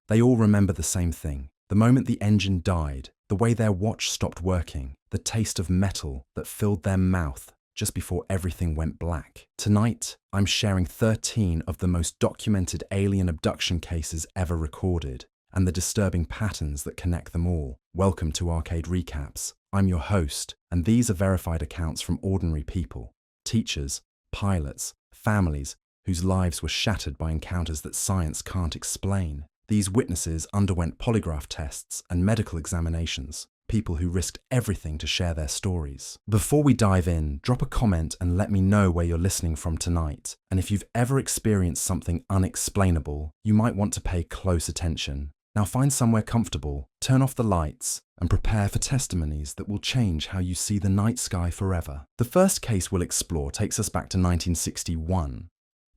They all remember the same thing. The moment the engine died, the way their watch stopped working, the taste of metal that filled their mouth just before everything went black. Tonight, I'm sharing 13 of the most documented alien abduction cases ever recorded, and the disturbing patterns that connect them all. Welcome to Arcade Recaps. I'm your host, and these are verified accounts from ordinary people, teachers, pilots, families whose lives were shattered by encounters that science can't explain. These witnesses underwent polygraph tests and medical examinations, people who risked everything to share their stories. Before we dive in, drop a comment and let me know where you're listening from tonight. And if you've ever experienced something unexplainable, you might want to pay close attention. Now find somewhere comfortable, turn off the lights, and prepare for testimonies that will change how you see the night sky forever. The first case we'll explore takes us back to 1961,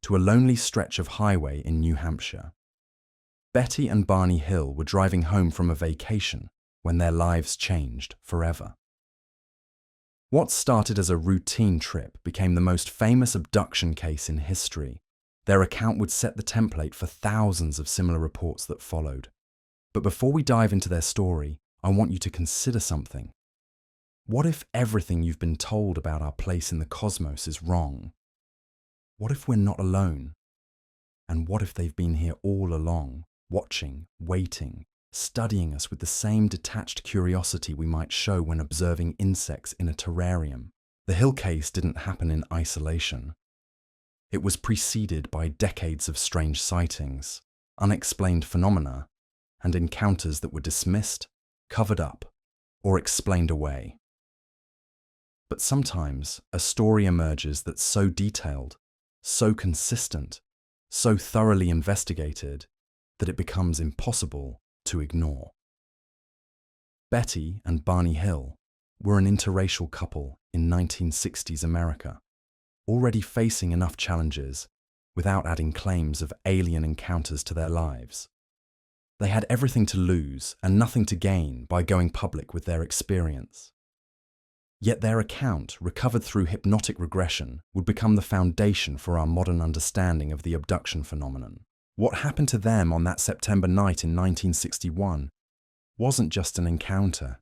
to a lonely stretch of highway in New Hampshire. Betty and Barney Hill were driving home from a vacation when their lives changed forever. What started as a routine trip became the most famous abduction case in history. Their account would set the template for thousands of similar reports that followed. But before we dive into their story, I want you to consider something. What if everything you've been told about our place in the cosmos is wrong? What if we're not alone? And what if they've been here all along, watching, waiting, studying us with the same detached curiosity we might show when observing insects in a terrarium? The Hill case didn't happen in isolation. It was preceded by decades of strange sightings, unexplained phenomena, and encounters that were dismissed, covered up, or explained away. But sometimes a story emerges that's so detailed, so consistent, so thoroughly investigated, that it becomes impossible to ignore. Betty and Barney Hill were an interracial couple in 1960s America, already facing enough challenges without adding claims of alien encounters to their lives. They had everything to lose and nothing to gain by going public with their experience. Yet their account, recovered through hypnotic regression, would become the foundation for our modern understanding of the abduction phenomenon. What happened to them on that September night in 1961 wasn't just an encounter.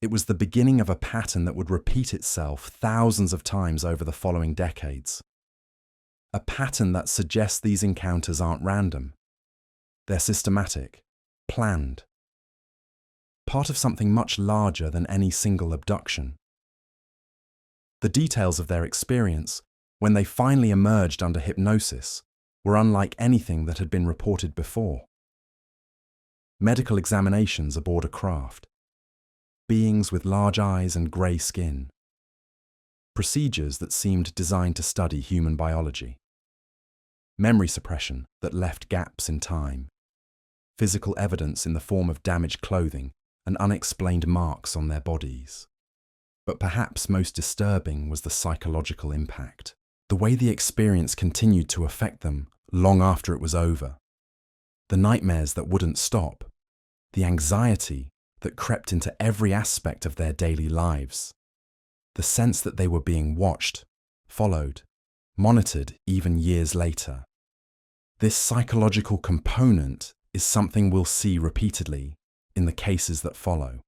It was the beginning of a pattern that would repeat itself thousands of times over the following decades. A pattern that suggests these encounters aren't random. They're systematic, planned, part of something much larger than any single abduction. The details of their experience, when they finally emerged under hypnosis, were unlike anything that had been reported before. Medical examinations aboard a craft, beings with large eyes and grey skin, procedures that seemed designed to study human biology, memory suppression that left gaps in time, physical evidence in the form of damaged clothing and unexplained marks on their bodies. But perhaps most disturbing was the psychological impact, the way the experience continued to affect them long after it was over. The nightmares that wouldn't stop, the anxiety that crept into every aspect of their daily lives, the sense that they were being watched, followed, monitored even years later. This psychological component is something we'll see repeatedly in the cases that follow.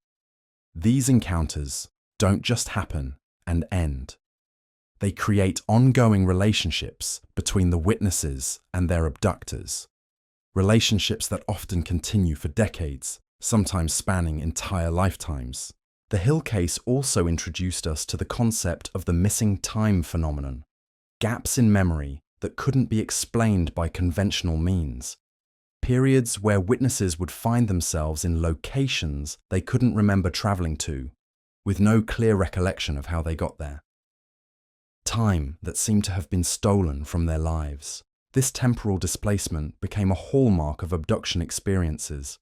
These encounters don't just happen and end. They create ongoing relationships between the witnesses and their abductors, relationships that often continue for decades, sometimes spanning entire lifetimes. The Hill case also introduced us to the concept of the missing time phenomenon, gaps in memory that couldn't be explained by conventional means. Periods where witnesses would find themselves in locations they couldn't remember traveling to, with no clear recollection of how they got there. Time that seemed to have been stolen from their lives. This temporal displacement became a hallmark of abduction experiences.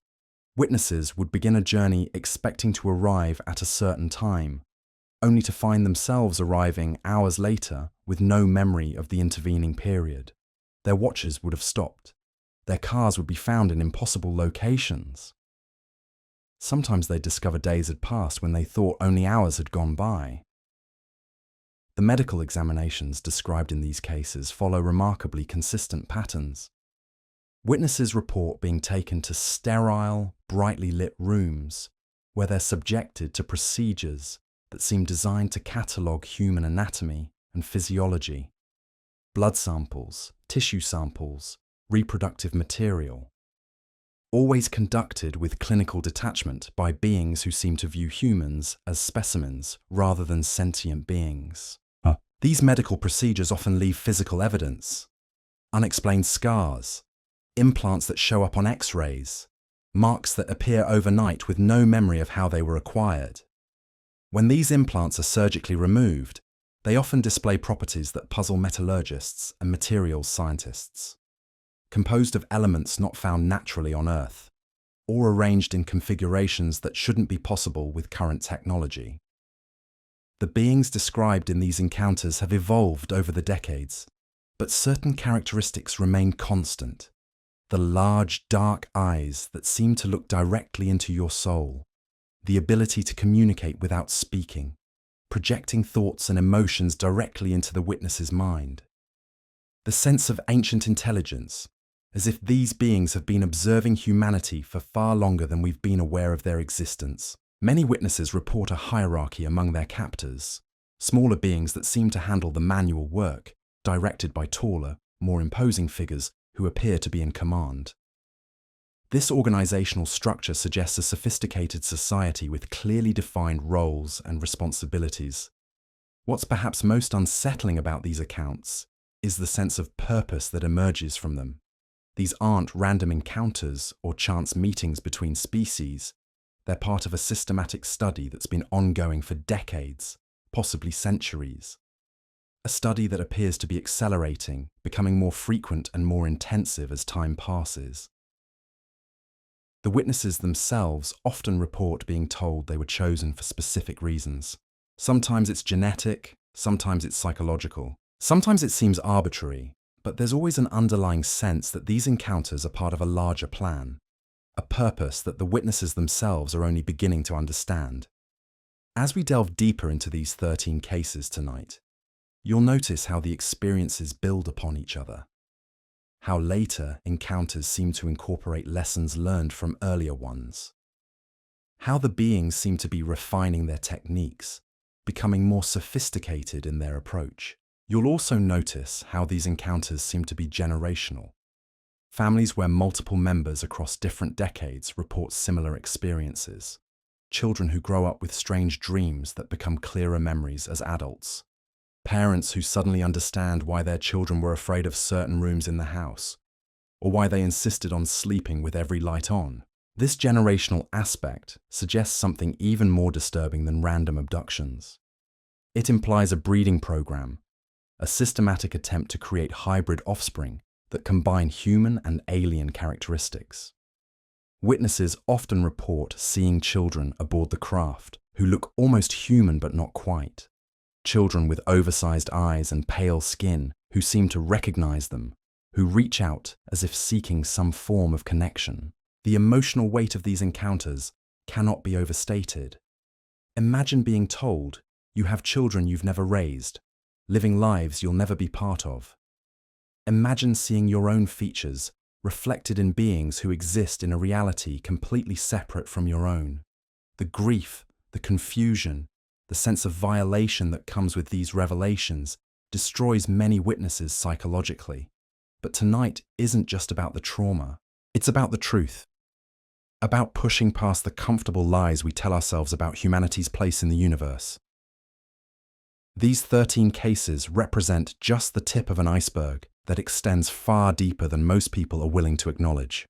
Witnesses would begin a journey expecting to arrive at a certain time, only to find themselves arriving hours later with no memory of the intervening period. Their watches would have stopped. Their cars would be found in impossible locations. Sometimes they'd discover days had passed when they thought only hours had gone by. The medical examinations described in these cases follow remarkably consistent patterns. Witnesses report being taken to sterile, brightly lit rooms where they're subjected to procedures that seem designed to catalogue human anatomy and physiology. Blood samples, tissue samples, reproductive material. Always conducted with clinical detachment by beings who seem to view humans as specimens rather than sentient beings. These medical procedures often leave physical evidence, unexplained scars, implants that show up on X-rays, marks that appear overnight with no memory of how they were acquired. When these implants are surgically removed, they often display properties that puzzle metallurgists and materials scientists. Composed of elements not found naturally on Earth, or arranged in configurations that shouldn't be possible with current technology. The beings described in these encounters have evolved over the decades, but certain characteristics remain constant. The large, dark eyes that seem to look directly into your soul, the ability to communicate without speaking, projecting thoughts and emotions directly into the witness's mind. The sense of ancient intelligence, as if these beings have been observing humanity for far longer than we've been aware of their existence. Many witnesses report a hierarchy among their captors, smaller beings that seem to handle the manual work, directed by taller, more imposing figures who appear to be in command. This organizational structure suggests a sophisticated society with clearly defined roles and responsibilities. What's perhaps most unsettling about these accounts is the sense of purpose that emerges from them. These aren't random encounters or chance meetings between species. They're part of a systematic study that's been ongoing for decades, possibly centuries. A study that appears to be accelerating, becoming more frequent and more intensive as time passes. The witnesses themselves often report being told they were chosen for specific reasons. Sometimes it's genetic, sometimes it's psychological. Sometimes it seems arbitrary, but there's always an underlying sense that these encounters are part of a larger plan, a purpose that the witnesses themselves are only beginning to understand. As we delve deeper into these 13 cases tonight, you'll notice how the experiences build upon each other, how later encounters seem to incorporate lessons learned from earlier ones, how the beings seem to be refining their techniques, becoming more sophisticated in their approach. You'll also notice how these encounters seem to be generational. Families where multiple members across different decades report similar experiences. Children who grow up with strange dreams that become clearer memories as adults. Parents who suddenly understand why their children were afraid of certain rooms in the house, or why they insisted on sleeping with every light on. This generational aspect suggests something even more disturbing than random abductions. It implies a breeding program, a systematic attempt to create hybrid offspring that combine human and alien characteristics. Witnesses often report seeing children aboard the craft who look almost human but not quite. Children with oversized eyes and pale skin who seem to recognize them, who reach out as if seeking some form of connection. The emotional weight of these encounters cannot be overstated. Imagine being told you have children you've never raised, living lives you'll never be part of. Imagine seeing your own features reflected in beings who exist in a reality completely separate from your own. The grief, the confusion, the sense of violation that comes with these revelations destroys many witnesses psychologically. But tonight isn't just about the trauma, it's about the truth. About pushing past the comfortable lies we tell ourselves about humanity's place in the universe. These 13 cases represent just the tip of an iceberg that extends far deeper than most people are willing to acknowledge.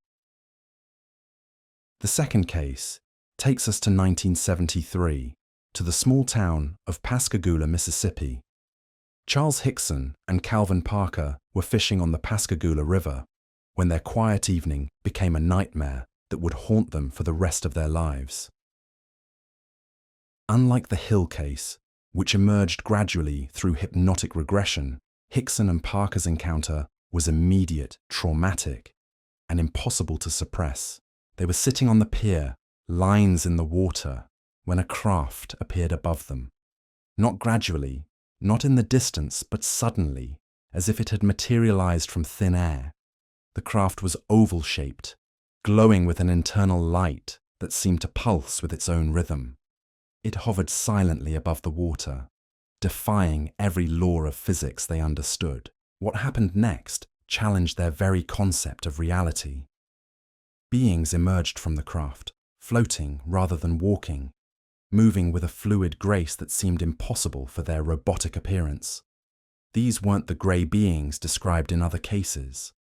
The second case takes us to 1973, to the small town of Pascagoula, Mississippi. Charles Hickson and Calvin Parker were fishing on the Pascagoula River when their quiet evening became a nightmare that would haunt them for the rest of their lives. Unlike the Hill case, which emerged gradually through hypnotic regression, Hickson and Parker's encounter was immediate, traumatic, and impossible to suppress. They were sitting on the pier, lines in the water, when a craft appeared above them. Not gradually, not in the distance, but suddenly, as if it had materialized from thin air. The craft was oval-shaped, glowing with an internal light that seemed to pulse with its own rhythm. It hovered silently above the water, defying every law of physics they understood. What happened next challenged their very concept of reality. Beings emerged from the craft, floating rather than walking, moving with a fluid grace that seemed impossible for their robotic appearance. These weren't the grey beings described in other cases.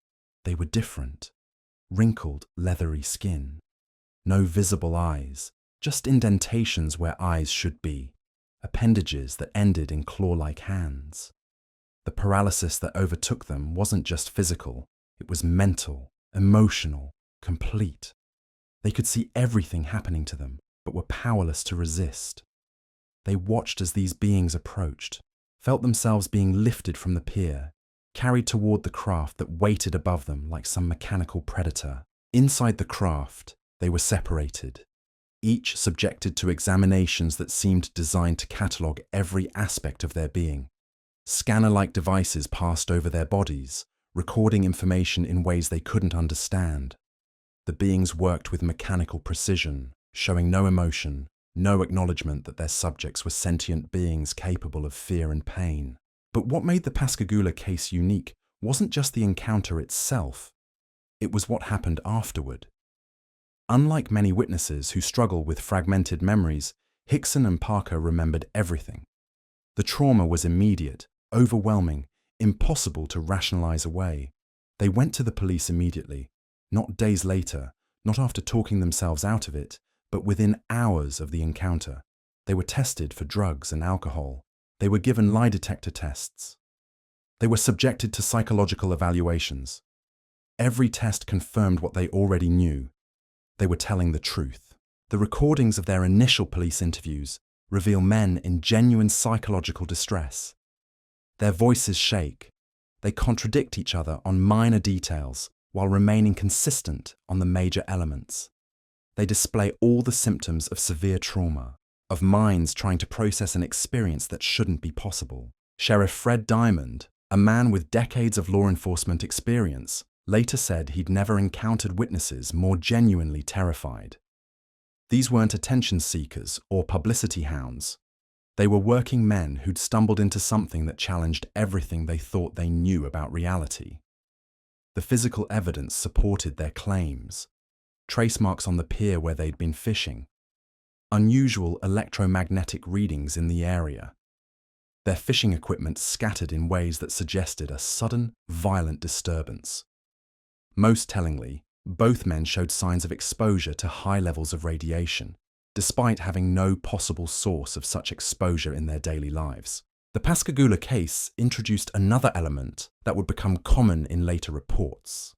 They were different. Wrinkled, leathery skin. No visible eyes, just indentations where eyes should be, appendages that ended in claw-like hands. The paralysis that overtook them wasn't just physical, it was mental, emotional, complete. They could see everything happening to them, but were powerless to resist. They watched as these beings approached, felt themselves being lifted from the pier, carried toward the craft that waited above them like some mechanical predator. Inside the craft, they were separated, each subjected to examinations that seemed designed to catalogue every aspect of their being. Scanner-like devices passed over their bodies, recording information in ways they couldn't understand. The beings worked with mechanical precision, showing no emotion, no acknowledgement that their subjects were sentient beings capable of fear and pain. But what made the Pascagoula case unique wasn't just the encounter itself, it was what happened afterward. Unlike many witnesses who struggle with fragmented memories, Hickson and Parker remembered everything. The trauma was immediate, overwhelming, impossible to rationalize away. They went to the police immediately, not days later, not after talking themselves out of it, but within hours of the encounter. They were tested for drugs and alcohol. They were given lie detector tests. They were subjected to psychological evaluations. Every test confirmed what they already knew. They were telling the truth. The recordings of their initial police interviews reveal men in genuine psychological distress. Their voices shake. They contradict each other on minor details while remaining consistent on the major elements. They display all the symptoms of severe trauma, of minds trying to process an experience that shouldn't be possible. Sheriff Fred Diamond, a man with decades of law enforcement experience, later said he'd never encountered witnesses more genuinely terrified. These weren't attention seekers or publicity hounds. They were working men who'd stumbled into something that challenged everything they thought they knew about reality. The physical evidence supported their claims. Trace marks on the pier where they'd been fishing. Unusual electromagnetic readings in the area. Their fishing equipment scattered in ways that suggested a sudden, violent disturbance. Most tellingly, both men showed signs of exposure to high levels of radiation, despite having no possible source of such exposure in their daily lives. The Pascagoula case introduced another element that would become common in later reports.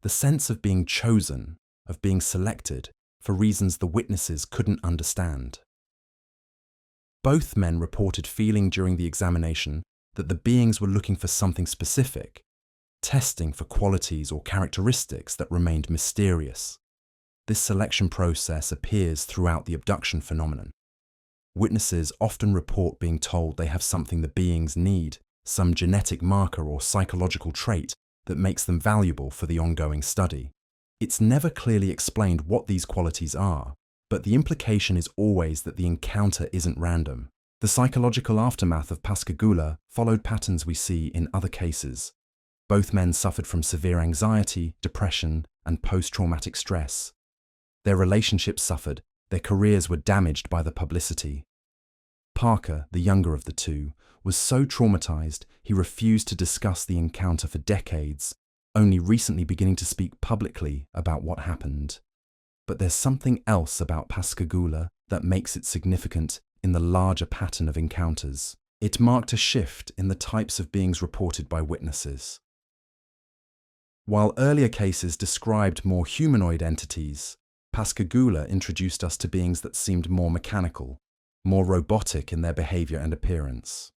The sense of being chosen, of being selected, for reasons the witnesses couldn't understand. Both men reported feeling during the examination that the beings were looking for something specific, testing for qualities or characteristics that remained mysterious. This selection process appears throughout the abduction phenomenon. Witnesses often report being told they have something the beings need, some genetic marker or psychological trait that makes them valuable for the ongoing study. It's never clearly explained what these qualities are, but the implication is always that the encounter isn't random. The psychological aftermath of Pascagoula followed patterns we see in other cases. Both men suffered from severe anxiety, depression, and post-traumatic stress. Their relationships suffered, their careers were damaged by the publicity. Parker, the younger of the two, was so traumatized he refused to discuss the encounter for decades, only recently beginning to speak publicly about what happened. But there's something else about Pascagoula that makes it significant in the larger pattern of encounters. It marked a shift in the types of beings reported by witnesses. While earlier cases described more humanoid entities, Pascagoula introduced us to beings that seemed more mechanical, more robotic in their behavior and appearance.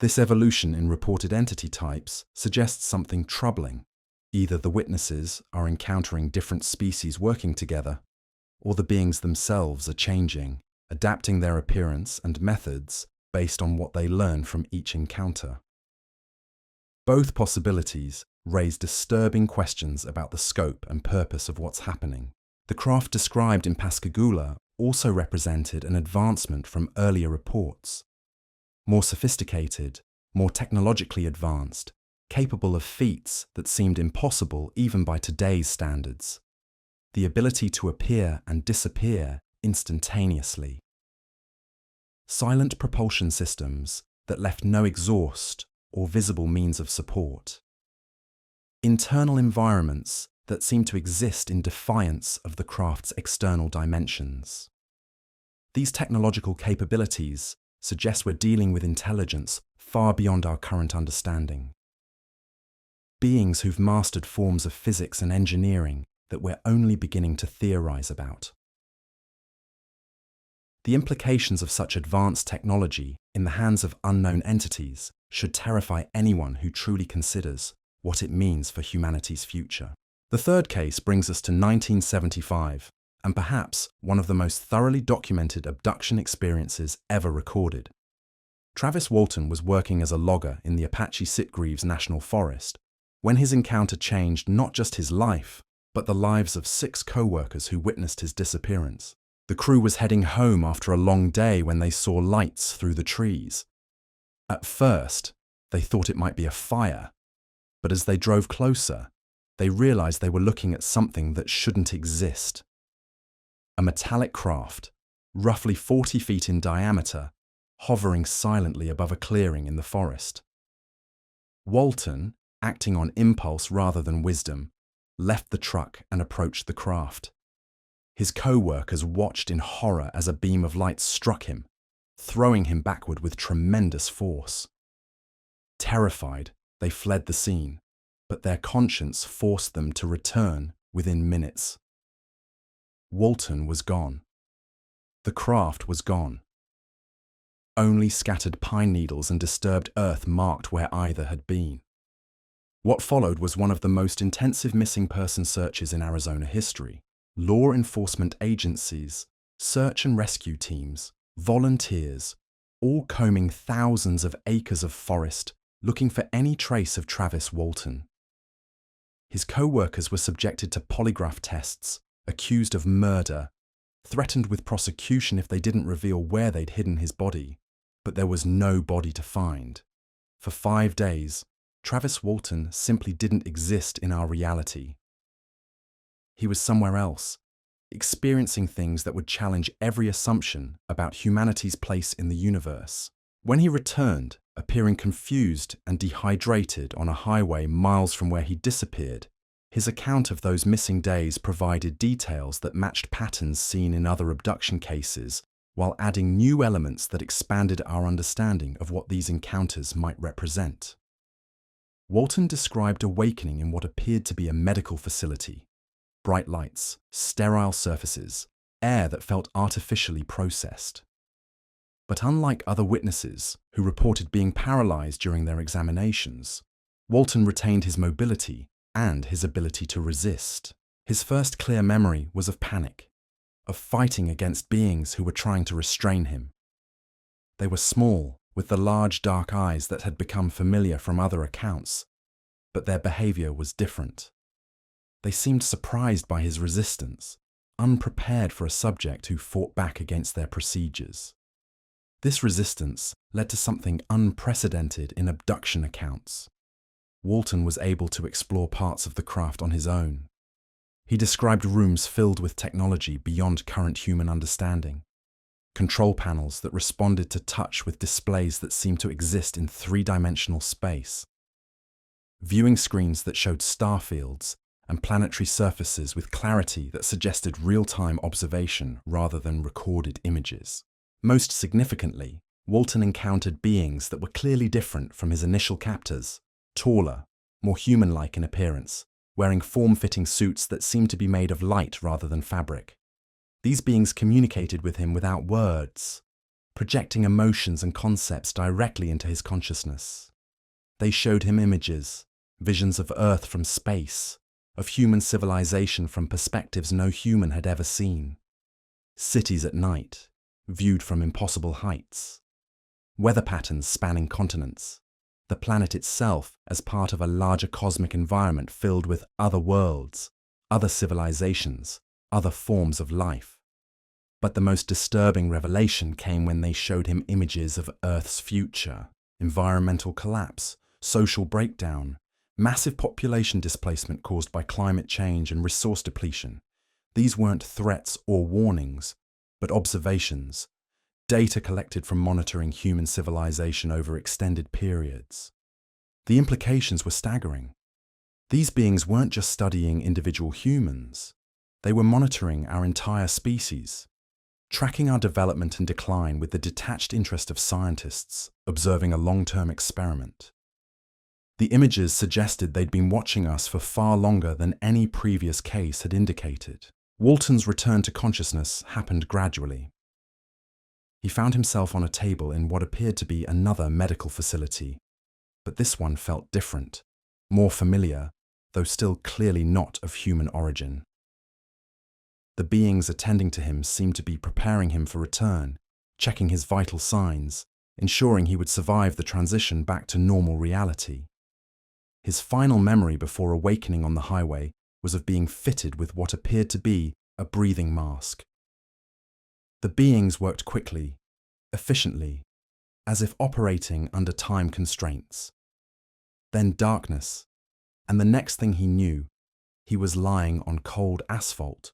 This evolution in reported entity types suggests something troubling. Either the witnesses are encountering different species working together, or the beings themselves are changing, adapting their appearance and methods based on what they learn from each encounter. Both possibilities raised disturbing questions about the scope and purpose of what's happening. The craft described in Pascagoula also represented an advancement from earlier reports. More sophisticated, more technologically advanced, capable of feats that seemed impossible even by today's standards. The ability to appear and disappear instantaneously. Silent propulsion systems that left no exhaust or visible means of support. Internal environments that seemed to exist in defiance of the craft's external dimensions. These technological capabilities suggest we're dealing with intelligence far beyond our current understanding. Beings who've mastered forms of physics and engineering that we're only beginning to theorize about. The implications of such advanced technology in the hands of unknown entities should terrify anyone who truly considers what it means for humanity's future. The third case brings us to 1975, and perhaps one of the most thoroughly documented abduction experiences ever recorded. Travis Walton was working as a logger in the Apache Sitgreaves National Forest when his encounter changed not just his life, but the lives of 6 co-workers who witnessed his disappearance. The crew was heading home after a long day when they saw lights through the trees. At first, they thought it might be a fire, but as they drove closer, they realized they were looking at something that shouldn't exist. A metallic craft, roughly 40 feet in diameter, hovering silently above a clearing in the forest. Walton, acting on impulse rather than wisdom, left the truck and approached the craft. His co-workers watched in horror as a beam of light struck him, throwing him backward with tremendous force. Terrified, they fled the scene, but their conscience forced them to return within minutes. Walton was gone. The craft was gone. Only scattered pine needles and disturbed earth marked where either had been. What followed was one of the most intensive missing person searches in Arizona history. Law enforcement agencies, search and rescue teams, volunteers, all combing thousands of acres of forest looking for any trace of Travis Walton. His co-workers were subjected to polygraph tests, accused of murder, threatened with prosecution if they didn't reveal where they'd hidden his body, but there was no body to find. For 5 days, Travis Walton simply didn't exist in our reality. He was somewhere else, experiencing things that would challenge every assumption about humanity's place in the universe. When he returned, appearing confused and dehydrated on a highway miles from where he disappeared, his account of those missing days provided details that matched patterns seen in other abduction cases, while adding new elements that expanded our understanding of what these encounters might represent. Walton described awakening in what appeared to be a medical facility. Bright lights, sterile surfaces, air that felt artificially processed. But unlike other witnesses who reported being paralyzed during their examinations, Walton retained his mobility and his ability to resist. His first clear memory was of panic, of fighting against beings who were trying to restrain him. They were small, with the large dark eyes that had become familiar from other accounts, but their behavior was different. They seemed surprised by his resistance, unprepared for a subject who fought back against their procedures. This resistance led to something unprecedented in abduction accounts. Walton was able to explore parts of the craft on his own. He described rooms filled with technology beyond current human understanding. Control panels that responded to touch with displays that seemed to exist in 3-dimensional space. Viewing screens that showed star fields and planetary surfaces with clarity that suggested real-time observation rather than recorded images. Most significantly, Walton encountered beings that were clearly different from his initial captors, taller, more human-like in appearance, wearing form-fitting suits that seemed to be made of light rather than fabric. These beings communicated with him without words, projecting emotions and concepts directly into his consciousness. They showed him images, visions of Earth from space, of human civilization from perspectives no human had ever seen. Cities at night, viewed from impossible heights. Weather patterns spanning continents. the planet itself as part of a larger cosmic environment filled with other worlds, other civilizations, other forms of life. But the most disturbing revelation came when they showed him images of Earth's future, environmental collapse, social breakdown, massive population displacement caused by climate change and resource depletion. These weren't threats or warnings, but observations, data collected from monitoring human civilization over extended periods. The implications were staggering. These beings weren't just studying individual humans, they were monitoring our entire species, tracking our development and decline with the detached interest of scientists observing a long-term experiment. The images suggested they'd been watching us for far longer than any previous case had indicated. Walton's return to consciousness happened gradually. He found himself on a table in what appeared to be another medical facility, but this one felt different, more familiar, though still clearly not of human origin. The beings attending to him seemed to be preparing him for return, checking his vital signs, ensuring he would survive the transition back to normal reality. His final memory before awakening on the highway was of being fitted with what appeared to be a breathing mask. The beings worked quickly, efficiently, as if operating under time constraints. Then darkness, and the next thing he knew, he was lying on cold asphalt,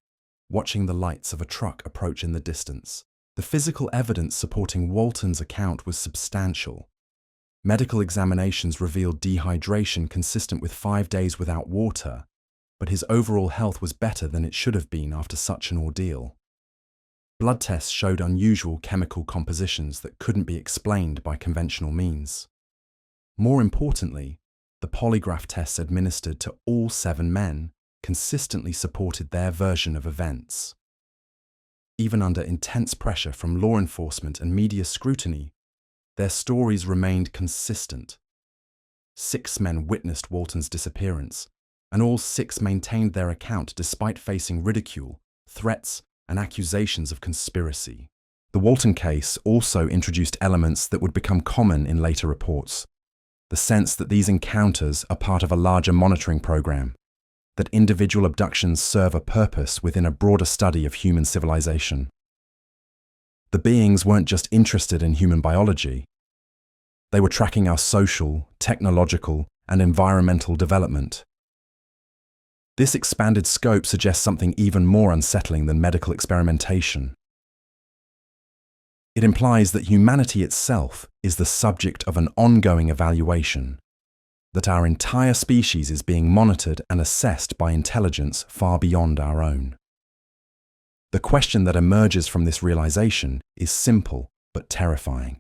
watching the lights of a truck approach in the distance. The physical evidence supporting Walton's account was substantial. Medical examinations revealed dehydration consistent with 5 days without water, but his overall health was better than it should have been after such an ordeal. Blood tests showed unusual chemical compositions that couldn't be explained by conventional means. More importantly, the polygraph tests administered to all 7 men consistently supported their version of events. Even under intense pressure from law enforcement and media scrutiny, their stories remained consistent. 6 men witnessed Walton's disappearance, and all 6 maintained their account despite facing ridicule, threats, and accusations of conspiracy. The Walton case also introduced elements that would become common in later reports. The sense that these encounters are part of a larger monitoring program, that individual abductions serve a purpose within a broader study of human civilization. The beings weren't just interested in human biology. They were tracking our social, technological, and environmental development. This expanded scope suggests something even more unsettling than medical experimentation. It implies that humanity itself is the subject of an ongoing evaluation, that our entire species is being monitored and assessed by intelligence far beyond our own. The question that emerges from this realization is simple but terrifying.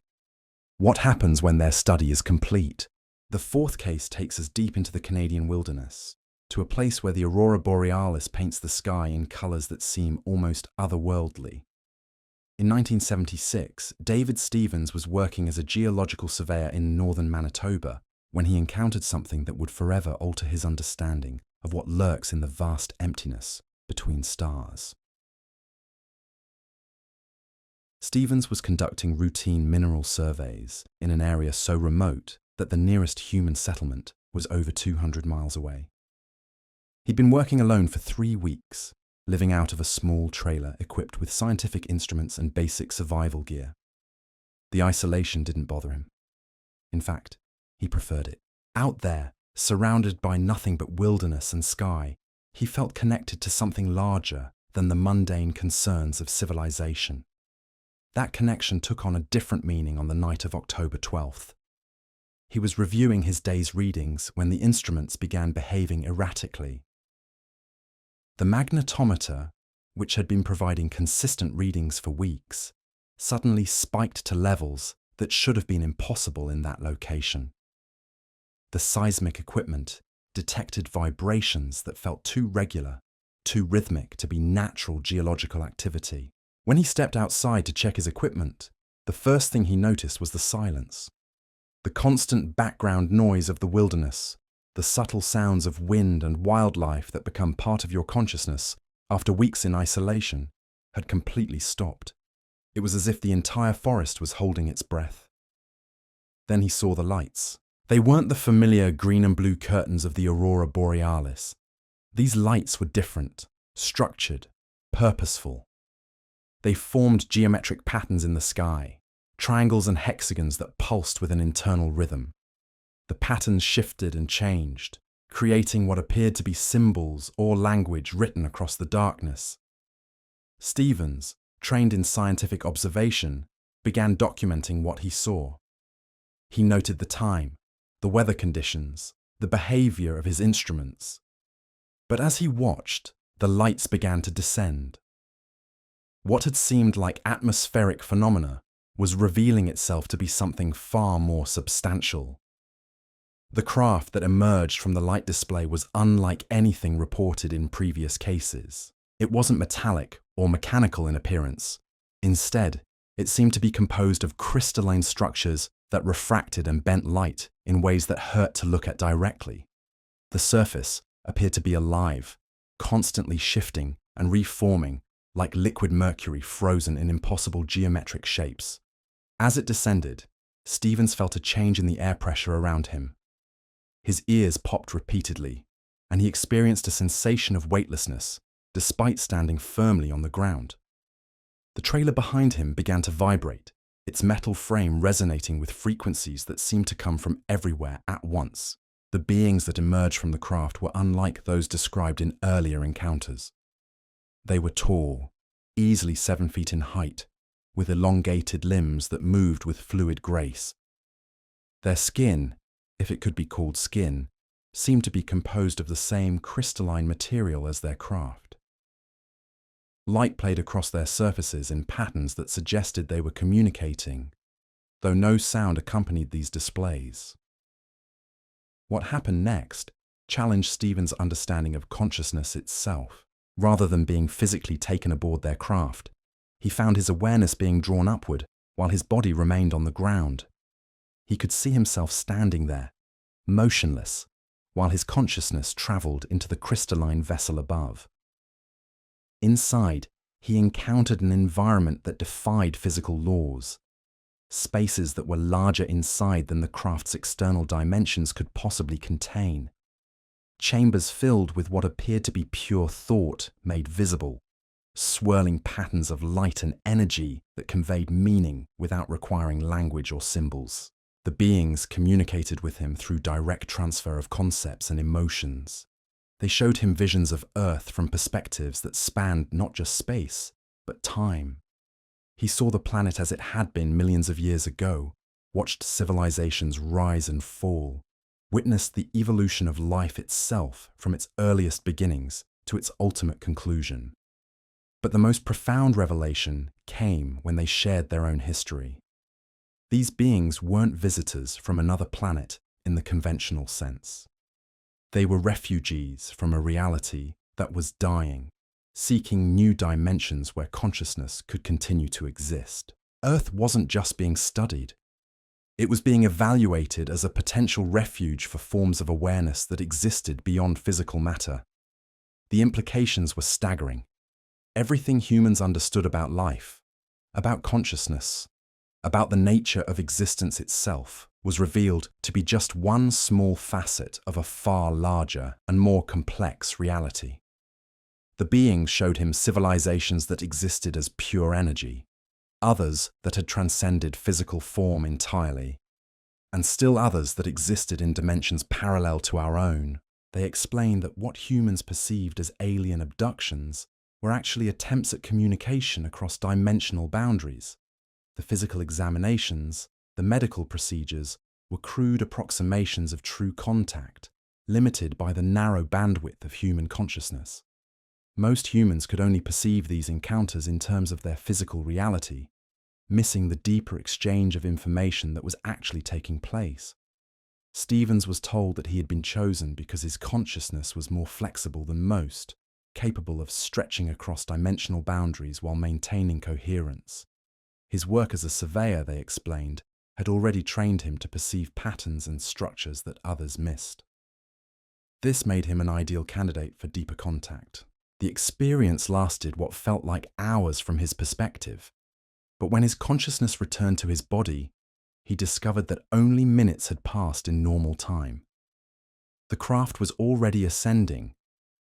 What happens when their study is complete? The 4th case takes us deep into the Canadian wilderness, to a place where the aurora borealis paints the sky in colors that seem almost otherworldly. In 1976, David Stevens was working as a geological surveyor in northern Manitoba when he encountered something that would forever alter his understanding of what lurks in the vast emptiness between stars. Stevens was conducting routine mineral surveys in an area so remote that the nearest human settlement was over 200 miles away. He'd been working alone for 3 weeks, living out of a small trailer equipped with scientific instruments and basic survival gear. The isolation didn't bother him. In fact, he preferred it. Out there, surrounded by nothing but wilderness and sky, he felt connected to something larger than the mundane concerns of civilization. That connection took on a different meaning on the night of October 12th. He was reviewing his day's readings when the instruments began behaving erratically. The magnetometer, which had been providing consistent readings for weeks, suddenly spiked to levels that should have been impossible in that location. The seismic equipment detected vibrations that felt too regular, too rhythmic to be natural geological activity. When he stepped outside to check his equipment, the first thing he noticed was the silence. The constant background noise of the wilderness, the subtle sounds of wind and wildlife that become part of your consciousness after weeks in isolation, had completely stopped. It was as if the entire forest was holding its breath. Then he saw the lights, They weren't the familiar green and blue curtains of the aurora borealis. These lights were different, structured, purposeful. They formed geometric patterns in the sky, triangles and hexagons that pulsed with an internal rhythm. The patterns shifted and changed, creating what appeared to be symbols or language written across the darkness. Stevens, trained in scientific observation, began documenting what he saw. He noted the time, the weather conditions, the behavior of his instruments. But as he watched, the lights began to descend. What had seemed like atmospheric phenomena was revealing itself to be something far more substantial. The craft that emerged from the light display was unlike anything reported in previous cases. It wasn't metallic or mechanical in appearance. Instead, it seemed to be composed of crystalline structures that refracted and bent light in ways that hurt to look at directly. The surface appeared to be alive, constantly shifting and reforming like liquid mercury frozen in impossible geometric shapes. As it descended, Stevens felt a change in the air pressure around him. His ears popped repeatedly, and he experienced a sensation of weightlessness despite standing firmly on the ground. The trailer behind him began to vibrate, its metal frame resonating with frequencies that seemed to come from everywhere at once. The beings that emerged from the craft were unlike those described in earlier encounters. They were tall, easily 7 feet in height, with elongated limbs that moved with fluid grace. Their skin, if it could be called skin, seemed to be composed of the same crystalline material as their craft. Light played across their surfaces in patterns that suggested they were communicating, though no sound accompanied these displays. What happened next challenged Stevens' understanding of consciousness itself. Rather than being physically taken aboard their craft, he found his awareness being drawn upward while his body remained on the ground. He could see himself standing there, motionless, while his consciousness traveled into the crystalline vessel above. Inside, he encountered an environment that defied physical laws. Spaces that were larger inside than the craft's external dimensions could possibly contain. Chambers filled with what appeared to be pure thought made visible, swirling patterns of light and energy that conveyed meaning without requiring language or symbols. The beings communicated with him through direct transfer of concepts and emotions. They showed him visions of Earth from perspectives that spanned not just space, but time. He saw the planet as it had been millions of years ago, watched civilizations rise and fall, witnessed the evolution of life itself from its earliest beginnings to its ultimate conclusion. But the most profound revelation came when they shared their own history. These beings weren't visitors from another planet in the conventional sense. They were refugees from a reality that was dying, seeking new dimensions where consciousness could continue to exist. Earth wasn't just being studied. It was being evaluated as a potential refuge for forms of awareness that existed beyond physical matter. The implications were staggering. Everything humans understood about life, about consciousness, about the nature of existence itself, was revealed to be just one small facet of a far larger and more complex reality. The beings showed him civilizations that existed as pure energy, others that had transcended physical form entirely, and still others that existed in dimensions parallel to our own. They explained that what humans perceived as alien abductions were actually attempts at communication across dimensional boundaries. The physical examinations, the medical procedures, were crude approximations of true contact, limited by the narrow bandwidth of human consciousness. Most humans could only perceive these encounters in terms of their physical reality, missing the deeper exchange of information that was actually taking place. Stevens was told that he had been chosen because his consciousness was more flexible than most, capable of stretching across dimensional boundaries while maintaining coherence. His work as a surveyor, they explained, had already trained him to perceive patterns and structures that others missed. This made him an ideal candidate for deeper contact. The experience lasted what felt like hours from his perspective, but when his consciousness returned to his body, he discovered that only minutes had passed in normal time. The craft was already ascending,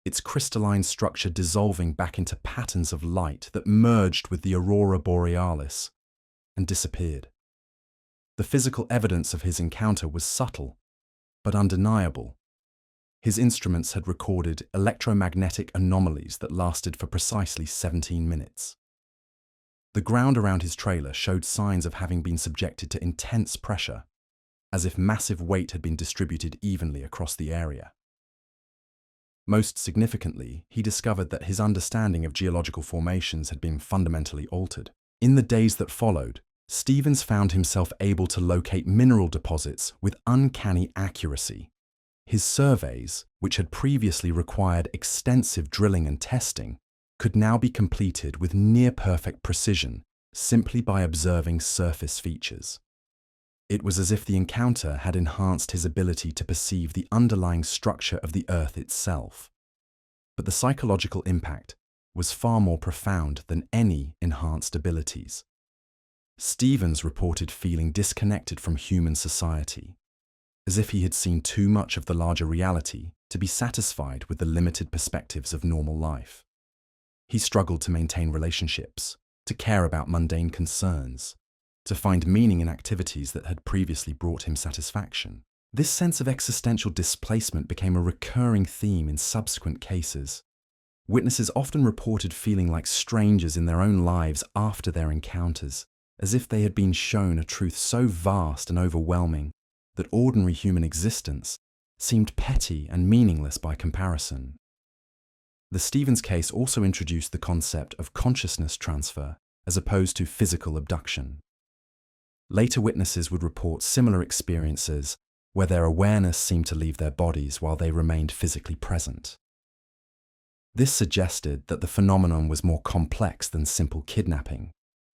its crystalline structure dissolving back into patterns of light that merged with the aurora borealis and disappeared. The physical evidence of his encounter was subtle, but undeniable. His instruments had recorded electromagnetic anomalies that lasted for precisely 17 minutes. The ground around his trailer showed signs of having been subjected to intense pressure, as if massive weight had been distributed evenly across the area. Most significantly, he discovered that his understanding of geological formations had been fundamentally altered. In the days that followed, Stevens found himself able to locate mineral deposits with uncanny accuracy. His surveys, which had previously required extensive drilling and testing, could now be completed with near-perfect precision simply by observing surface features. It was as if the encounter had enhanced his ability to perceive the underlying structure of the Earth itself. But the psychological impact was far more profound than any enhanced abilities. Stevens reported feeling disconnected from human society, as if he had seen too much of the larger reality to be satisfied with the limited perspectives of normal life. He struggled to maintain relationships, to care about mundane concerns, to find meaning in activities that had previously brought him satisfaction. This sense of existential displacement became a recurring theme in subsequent cases. Witnesses often reported feeling like strangers in their own lives after their encounters, as if they had been shown a truth so vast and overwhelming that ordinary human existence seemed petty and meaningless by comparison. The Stevens case also introduced the concept of consciousness transfer as opposed to physical abduction. Later witnesses would report similar experiences where their awareness seemed to leave their bodies while they remained physically present. This suggested that the phenomenon was more complex than simple kidnapping,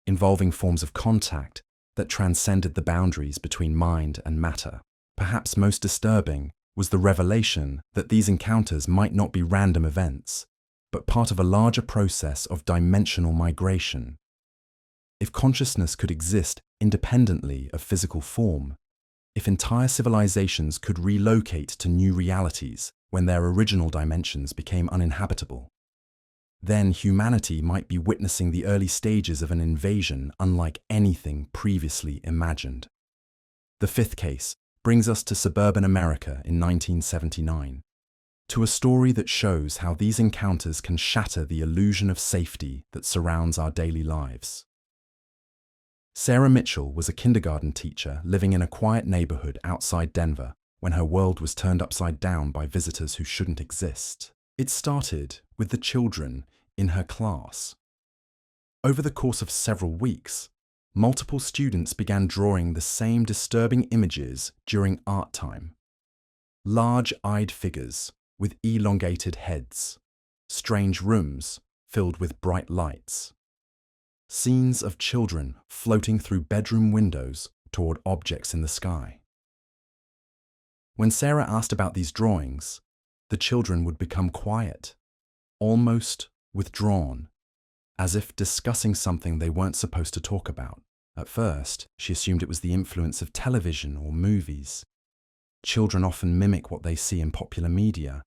involving forms of contact that transcended the boundaries between mind and matter. Perhaps most disturbing was the revelation that these encounters might not be random events, but part of a larger process of dimensional migration. If consciousness could exist independently of physical form, if entire civilizations could relocate to new realities when their original dimensions became uninhabitable, then humanity might be witnessing the early stages of an invasion unlike anything previously imagined. The fifth case brings us to suburban America in 1979, to a story that shows how these encounters can shatter the illusion of safety that surrounds our daily lives. Sarah Mitchell was a kindergarten teacher living in a quiet neighborhood outside Denver when her world was turned upside down by visitors who shouldn't exist. It started with the children in her class. Over the course of several weeks, multiple students began drawing the same disturbing images during art time. Large-eyed figures with elongated heads, strange rooms filled with bright lights, scenes of children floating through bedroom windows toward objects in the sky. When Sarah asked about these drawings, the children would become quiet, almost withdrawn, as if discussing something they weren't supposed to talk about. At first, she assumed it was the influence of television or movies. Children often mimic what they see in popular media.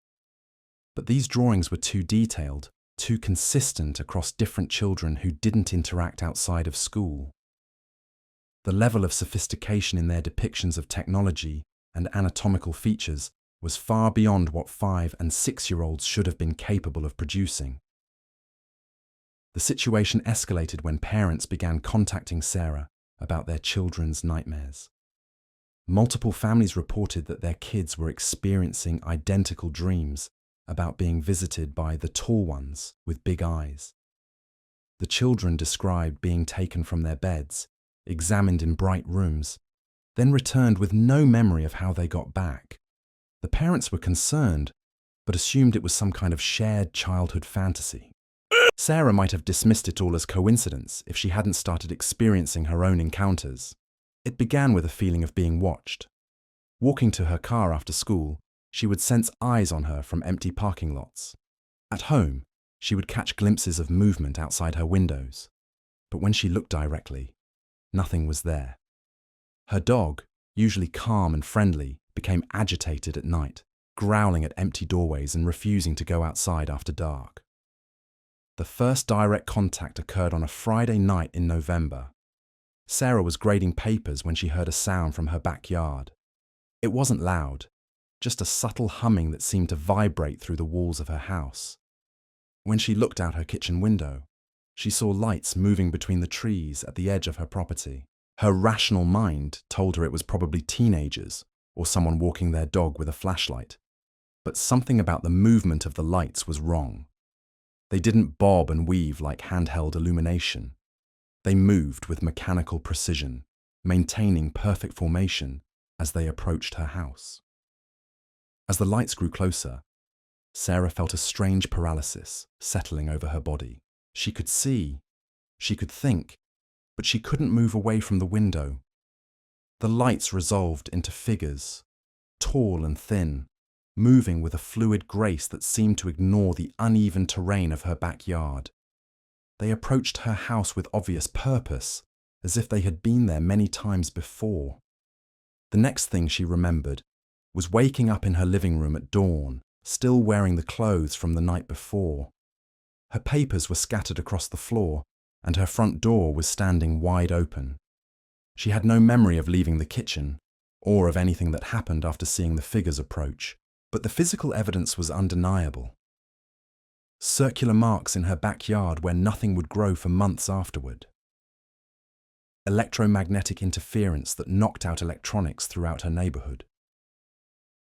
But these drawings were too detailed, too consistent across different children who didn't interact outside of school. The level of sophistication in their depictions of technology and anatomical features was far beyond what 5- and 6-year-olds should have been capable of producing. The situation escalated when parents began contacting Sarah about their children's nightmares. Multiple families reported that their kids were experiencing identical dreams about being visited by the tall ones with big eyes. The children described being taken from their beds, examined in bright rooms, then returned with no memory of how they got back. The parents were concerned, but assumed it was some kind of shared childhood fantasy. Sarah might have dismissed it all as coincidence if she hadn't started experiencing her own encounters. It began with a feeling of being watched. Walking to her car after school, she would sense eyes on her from empty parking lots. At home, she would catch glimpses of movement outside her windows. But when she looked directly, nothing was there. Her dog, usually calm and friendly, became agitated at night, growling at empty doorways and refusing to go outside after dark. The first direct contact occurred on a Friday night in November. Sarah was grading papers when she heard a sound from her backyard. It wasn't loud, just a subtle humming that seemed to vibrate through the walls of her house. When she looked out her kitchen window, she saw lights moving between the trees at the edge of her property. Her rational mind told her it was probably teenagers or someone walking their dog with a flashlight. But something about the movement of the lights was wrong. They didn't bob and weave like handheld illumination. They moved with mechanical precision, maintaining perfect formation as they approached her house. As the lights grew closer, Sarah felt a strange paralysis settling over her body. She could see, she could think, but she couldn't move away from the window. The lights resolved into figures, tall and thin, moving with a fluid grace that seemed to ignore the uneven terrain of her backyard. They approached her house with obvious purpose, as if they had been there many times before. The next thing she remembered was waking up in her living room at dawn, still wearing the clothes from the night before. Her papers were scattered across the floor, and her front door was standing wide open. She had no memory of leaving the kitchen, or of anything that happened after seeing the figures approach, but the physical evidence was undeniable. Circular marks in her backyard where nothing would grow for months afterward. Electromagnetic interference that knocked out electronics throughout her neighborhood.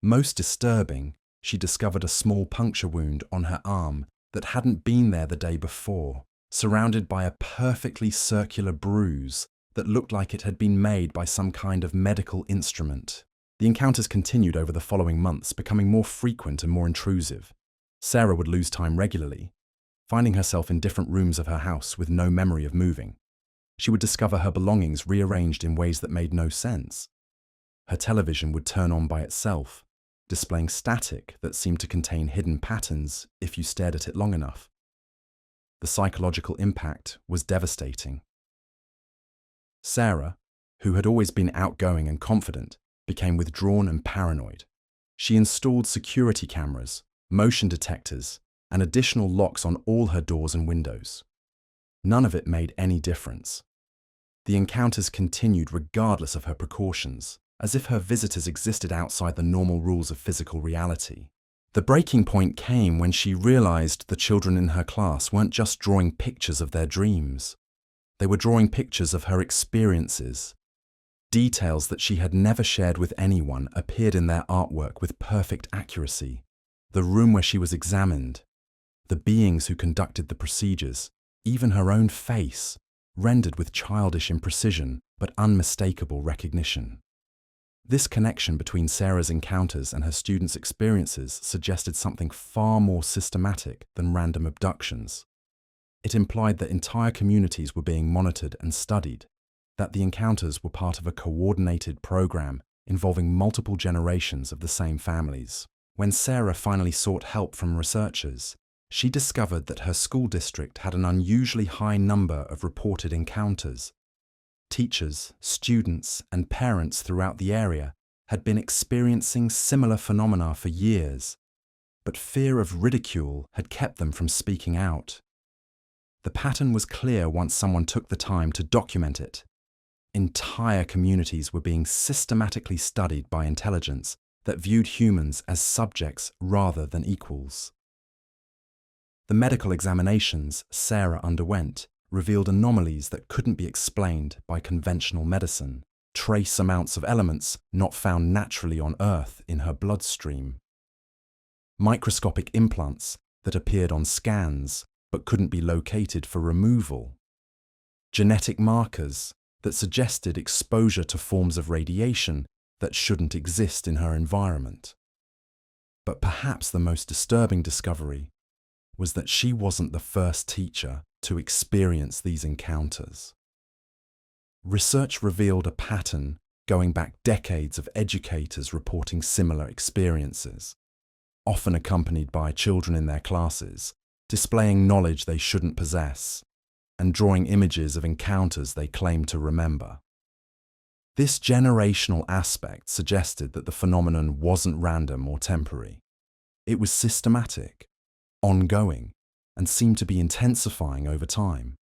Most disturbing, she discovered a small puncture wound on her arm that hadn't been there the day before, surrounded by a perfectly circular bruise that looked like it had been made by some kind of medical instrument. The encounters continued over the following months, becoming more frequent and more intrusive. Sarah would lose time regularly, finding herself in different rooms of her house with no memory of moving. She would discover her belongings rearranged in ways that made no sense. Her television would turn on by itself, displaying static that seemed to contain hidden patterns if you stared at it long enough. The psychological impact was devastating. Sarah, who had always been outgoing and confident, became withdrawn and paranoid. She installed security cameras, motion detectors, and additional locks on all her doors and windows. None of it made any difference. The encounters continued regardless of her precautions, as if her visitors existed outside the normal rules of physical reality. The breaking point came when she realized the children in her class weren't just drawing pictures of their dreams. They were drawing pictures of her experiences. Details that she had never shared with anyone appeared in their artwork with perfect accuracy. The room where she was examined, the beings who conducted the procedures, even her own face, rendered with childish imprecision but unmistakable recognition. This connection between Sarah's encounters and her students' experiences suggested something far more systematic than random abductions. It implied that entire communities were being monitored and studied, that the encounters were part of a coordinated program involving multiple generations of the same families. When Sarah finally sought help from researchers, she discovered that her school district had an unusually high number of reported encounters. Teachers, students, and parents throughout the area had been experiencing similar phenomena for years, but fear of ridicule had kept them from speaking out. The pattern was clear once someone took the time to document it. Entire communities were being systematically studied by intelligence that viewed humans as subjects rather than equals. The medical examinations Sarah underwent revealed anomalies that couldn't be explained by conventional medicine, trace amounts of elements not found naturally on Earth in her bloodstream, microscopic implants that appeared on scans but couldn't be located for removal, genetic markers that suggested exposure to forms of radiation that shouldn't exist in her environment. But perhaps the most disturbing discovery was that she wasn't the first teacher to experience these encounters. Research revealed a pattern going back decades of educators reporting similar experiences, often accompanied by children in their classes, displaying knowledge they shouldn't possess, and drawing images of encounters they claimed to remember. This generational aspect suggested that the phenomenon wasn't random or temporary. It was systematic, ongoing, and seemed to be intensifying over time.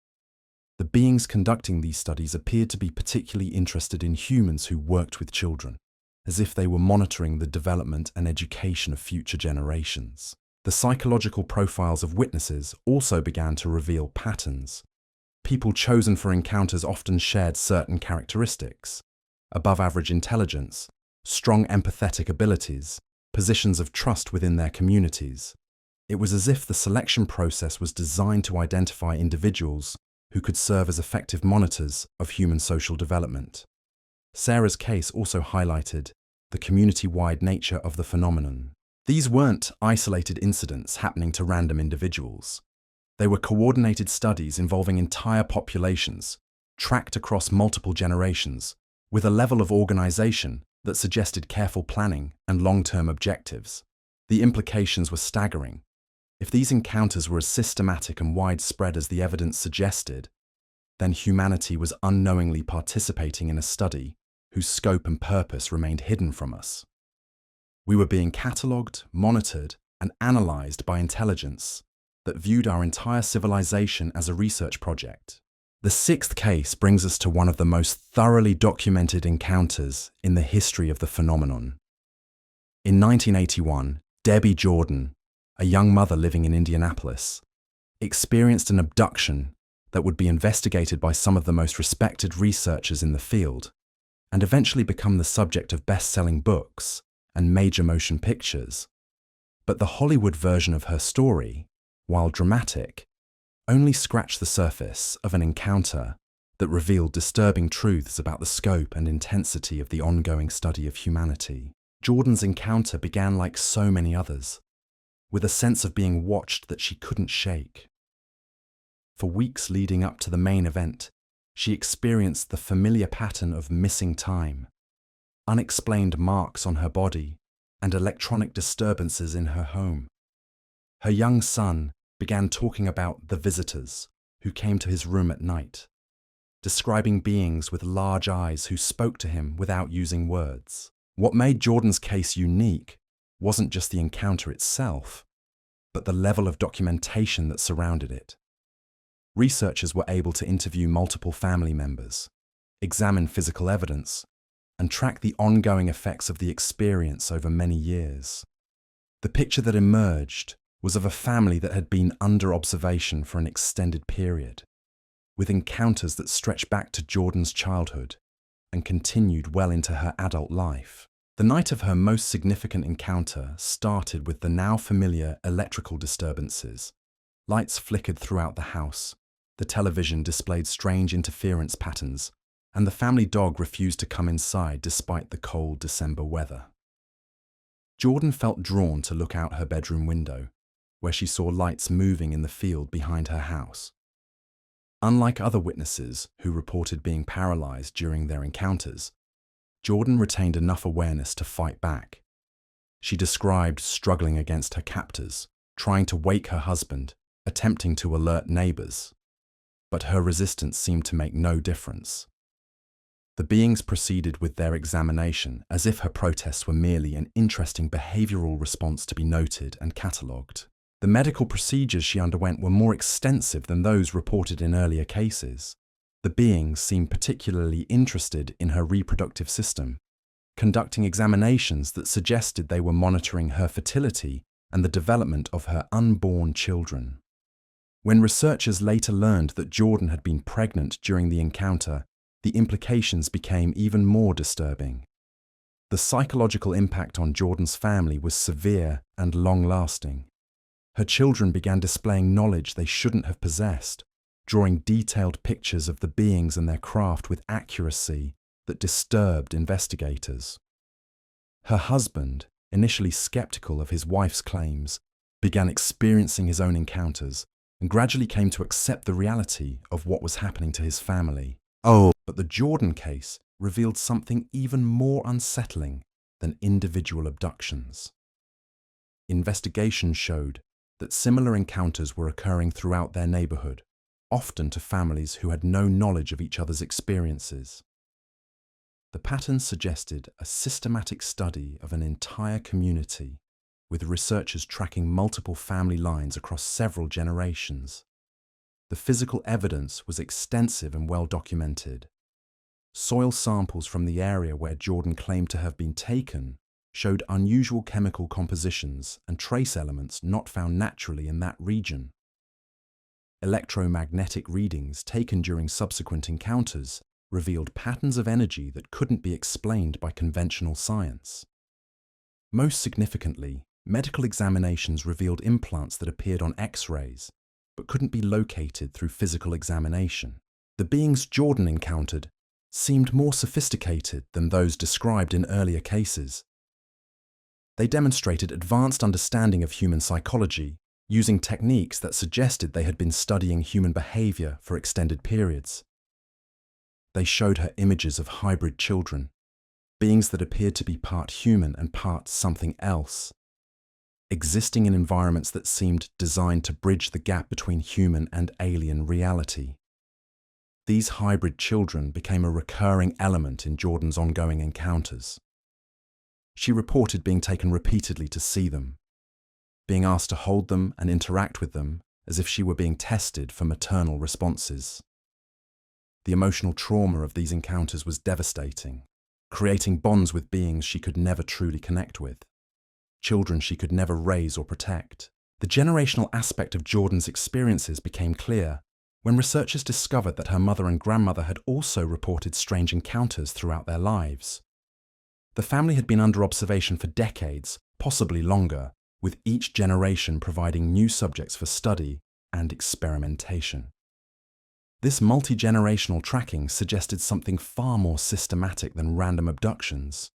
The beings conducting these studies appeared to be particularly interested in humans who worked with children, as if they were monitoring the development and education of future generations. The psychological profiles of witnesses also began to reveal patterns. People chosen for encounters often shared certain characteristics: above-average intelligence, strong empathetic abilities, positions of trust within their communities. It was as if the selection process was designed to identify individuals who could serve as effective monitors of human social development. Sarah's case also highlighted the community-wide nature of the phenomenon. These weren't isolated incidents happening to random individuals. They were coordinated studies involving entire populations, tracked across multiple generations, with a level of organization that suggested careful planning and long-term objectives. The implications were staggering. If these encounters were as systematic and widespread as the evidence suggested, then humanity was unknowingly participating in a study whose scope and purpose remained hidden from us. We were being catalogued, monitored, and analyzed by intelligence that viewed our entire civilization as a research project. The sixth case brings us to one of the most thoroughly documented encounters in the history of the phenomenon. In 1981, Debbie Jordan, a young mother living in Indianapolis, experienced an abduction that would be investigated by some of the most respected researchers in the field and eventually become the subject of best-selling books and major motion pictures. But the Hollywood version of her story, while dramatic, only scratched the surface of an encounter that revealed disturbing truths about the scope and intensity of the ongoing study of humanity. Jordan's encounter began like so many others, with a sense of being watched that she couldn't shake. For weeks leading up to the main event, she experienced the familiar pattern of missing time, unexplained marks on her body, and electronic disturbances in her home. Her young son began talking about the visitors who came to his room at night, describing beings with large eyes who spoke to him without using words. What made Jordan's case unique wasn't just the encounter itself, but the level of documentation that surrounded it. Researchers were able to interview multiple family members, examine physical evidence, and track the ongoing effects of the experience over many years. The picture that emerged was of a family that had been under observation for an extended period, with encounters that stretched back to Jordan's childhood and continued well into her adult life. The night of her most significant encounter started with the now familiar electrical disturbances. Lights flickered throughout the house, the television displayed strange interference patterns, and the family dog refused to come inside despite the cold December weather. Jordan felt drawn to look out her bedroom window, where she saw lights moving in the field behind her house. Unlike other witnesses who reported being paralyzed during their encounters, Jordan retained enough awareness to fight back. She described struggling against her captors, trying to wake her husband, attempting to alert neighbors. But her resistance seemed to make no difference. The beings proceeded with their examination as if her protests were merely an interesting behavioral response to be noted and catalogued. The medical procedures she underwent were more extensive than those reported in earlier cases. The beings seemed particularly interested in her reproductive system, conducting examinations that suggested they were monitoring her fertility and the development of her unborn children. When researchers later learned that Jordan had been pregnant during the encounter, the implications became even more disturbing. The psychological impact on Jordan's family was severe and long-lasting. Her children began displaying knowledge they shouldn't have possessed, drawing detailed pictures of the beings and their craft with accuracy that disturbed investigators. Her husband, initially skeptical of his wife's claims, began experiencing his own encounters and gradually came to accept the reality of what was happening to his family. But the Jordan case revealed something even more unsettling than individual abductions. Investigations showed that similar encounters were occurring throughout their neighborhood, often to families who had no knowledge of each other's experiences. The patterns suggested a systematic study of an entire community, with researchers tracking multiple family lines across several generations. The physical evidence was extensive and well documented. Soil samples from the area where Jordan claimed to have been taken showed unusual chemical compositions and trace elements not found naturally in that region. Electromagnetic readings taken during subsequent encounters revealed patterns of energy that couldn't be explained by conventional science. Most significantly, medical examinations revealed implants that appeared on X-rays, but couldn't be located through physical examination. The beings Jordan encountered seemed more sophisticated than those described in earlier cases. They demonstrated advanced understanding of human psychology, using techniques that suggested they had been studying human behavior for extended periods. They showed her images of hybrid children, beings that appeared to be part human and part something else, existing in environments that seemed designed to bridge the gap between human and alien reality. These hybrid children became a recurring element in Jordan's ongoing encounters. She reported being taken repeatedly to see them, being asked to hold them and interact with them as if she were being tested for maternal responses. The emotional trauma of these encounters was devastating, creating bonds with beings she could never truly connect with, children she could never raise or protect. The generational aspect of Jordan's experiences became clear when researchers discovered that her mother and grandmother had also reported strange encounters throughout their lives. The family had been under observation for decades, possibly longer, with each generation providing new subjects for study and experimentation. This multi-generational tracking suggested something far more systematic than random abductions.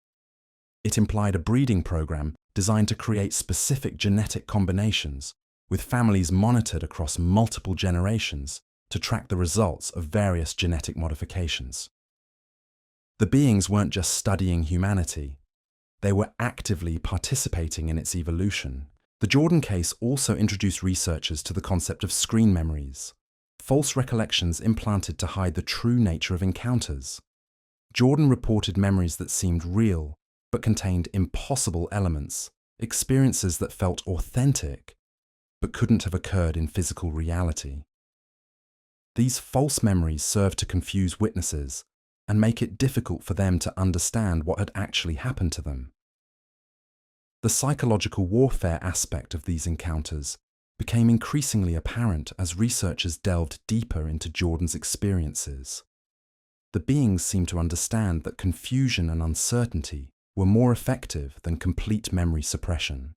It implied a breeding program designed to create specific genetic combinations, with families monitored across multiple generations to track the results of various genetic modifications. The beings weren't just studying humanity, they were actively participating in its evolution. The Jordan case also introduced researchers to the concept of screen memories, false recollections implanted to hide the true nature of encounters. Jordan reported memories that seemed real, but contained impossible elements, experiences that felt authentic, but couldn't have occurred in physical reality. These false memories served to confuse witnesses and make it difficult for them to understand what had actually happened to them. The psychological warfare aspect of these encounters became increasingly apparent as researchers delved deeper into Jordan's experiences. The beings seemed to understand that confusion and uncertainty were more effective than complete memory suppression.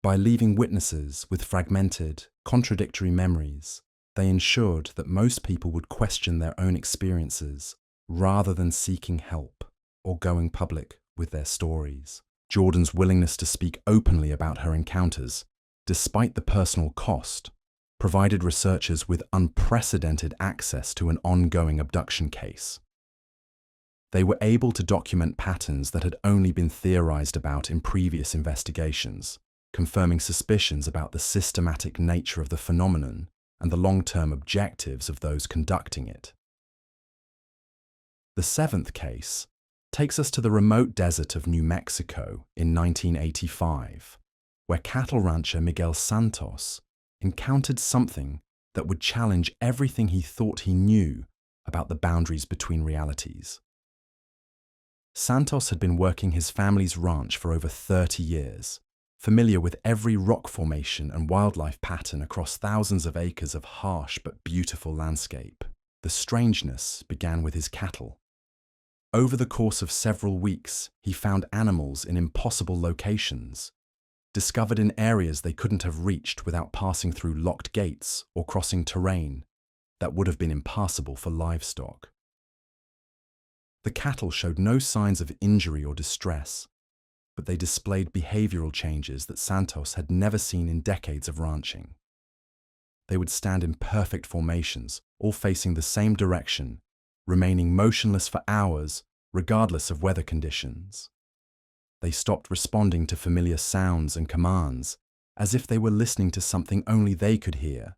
By leaving witnesses with fragmented, contradictory memories, they ensured that most people would question their own experiences rather than seeking help or going public with their stories. Jordan's willingness to speak openly about her encounters, despite the personal cost, provided researchers with unprecedented access to an ongoing abduction case. They were able to document patterns that had only been theorized about in previous investigations, confirming suspicions about the systematic nature of the phenomenon and the long-term objectives of those conducting it. The seventh case takes us to the remote desert of New Mexico in 1985, where cattle rancher Miguel Santos encountered something that would challenge everything he thought he knew about the boundaries between realities. Santos had been working his family's ranch for over 30 years, familiar with every rock formation and wildlife pattern across thousands of acres of harsh but beautiful landscape. The strangeness began with his cattle. Over the course of several weeks, he found animals in impossible locations, discovered in areas they couldn't have reached without passing through locked gates or crossing terrain that would have been impassable for livestock. The cattle showed no signs of injury or distress, but they displayed behavioral changes that Santos had never seen in decades of ranching. They would stand in perfect formations, all facing the same direction, remaining motionless for hours, regardless of weather conditions. They stopped responding to familiar sounds and commands, as if they were listening to something only they could hear.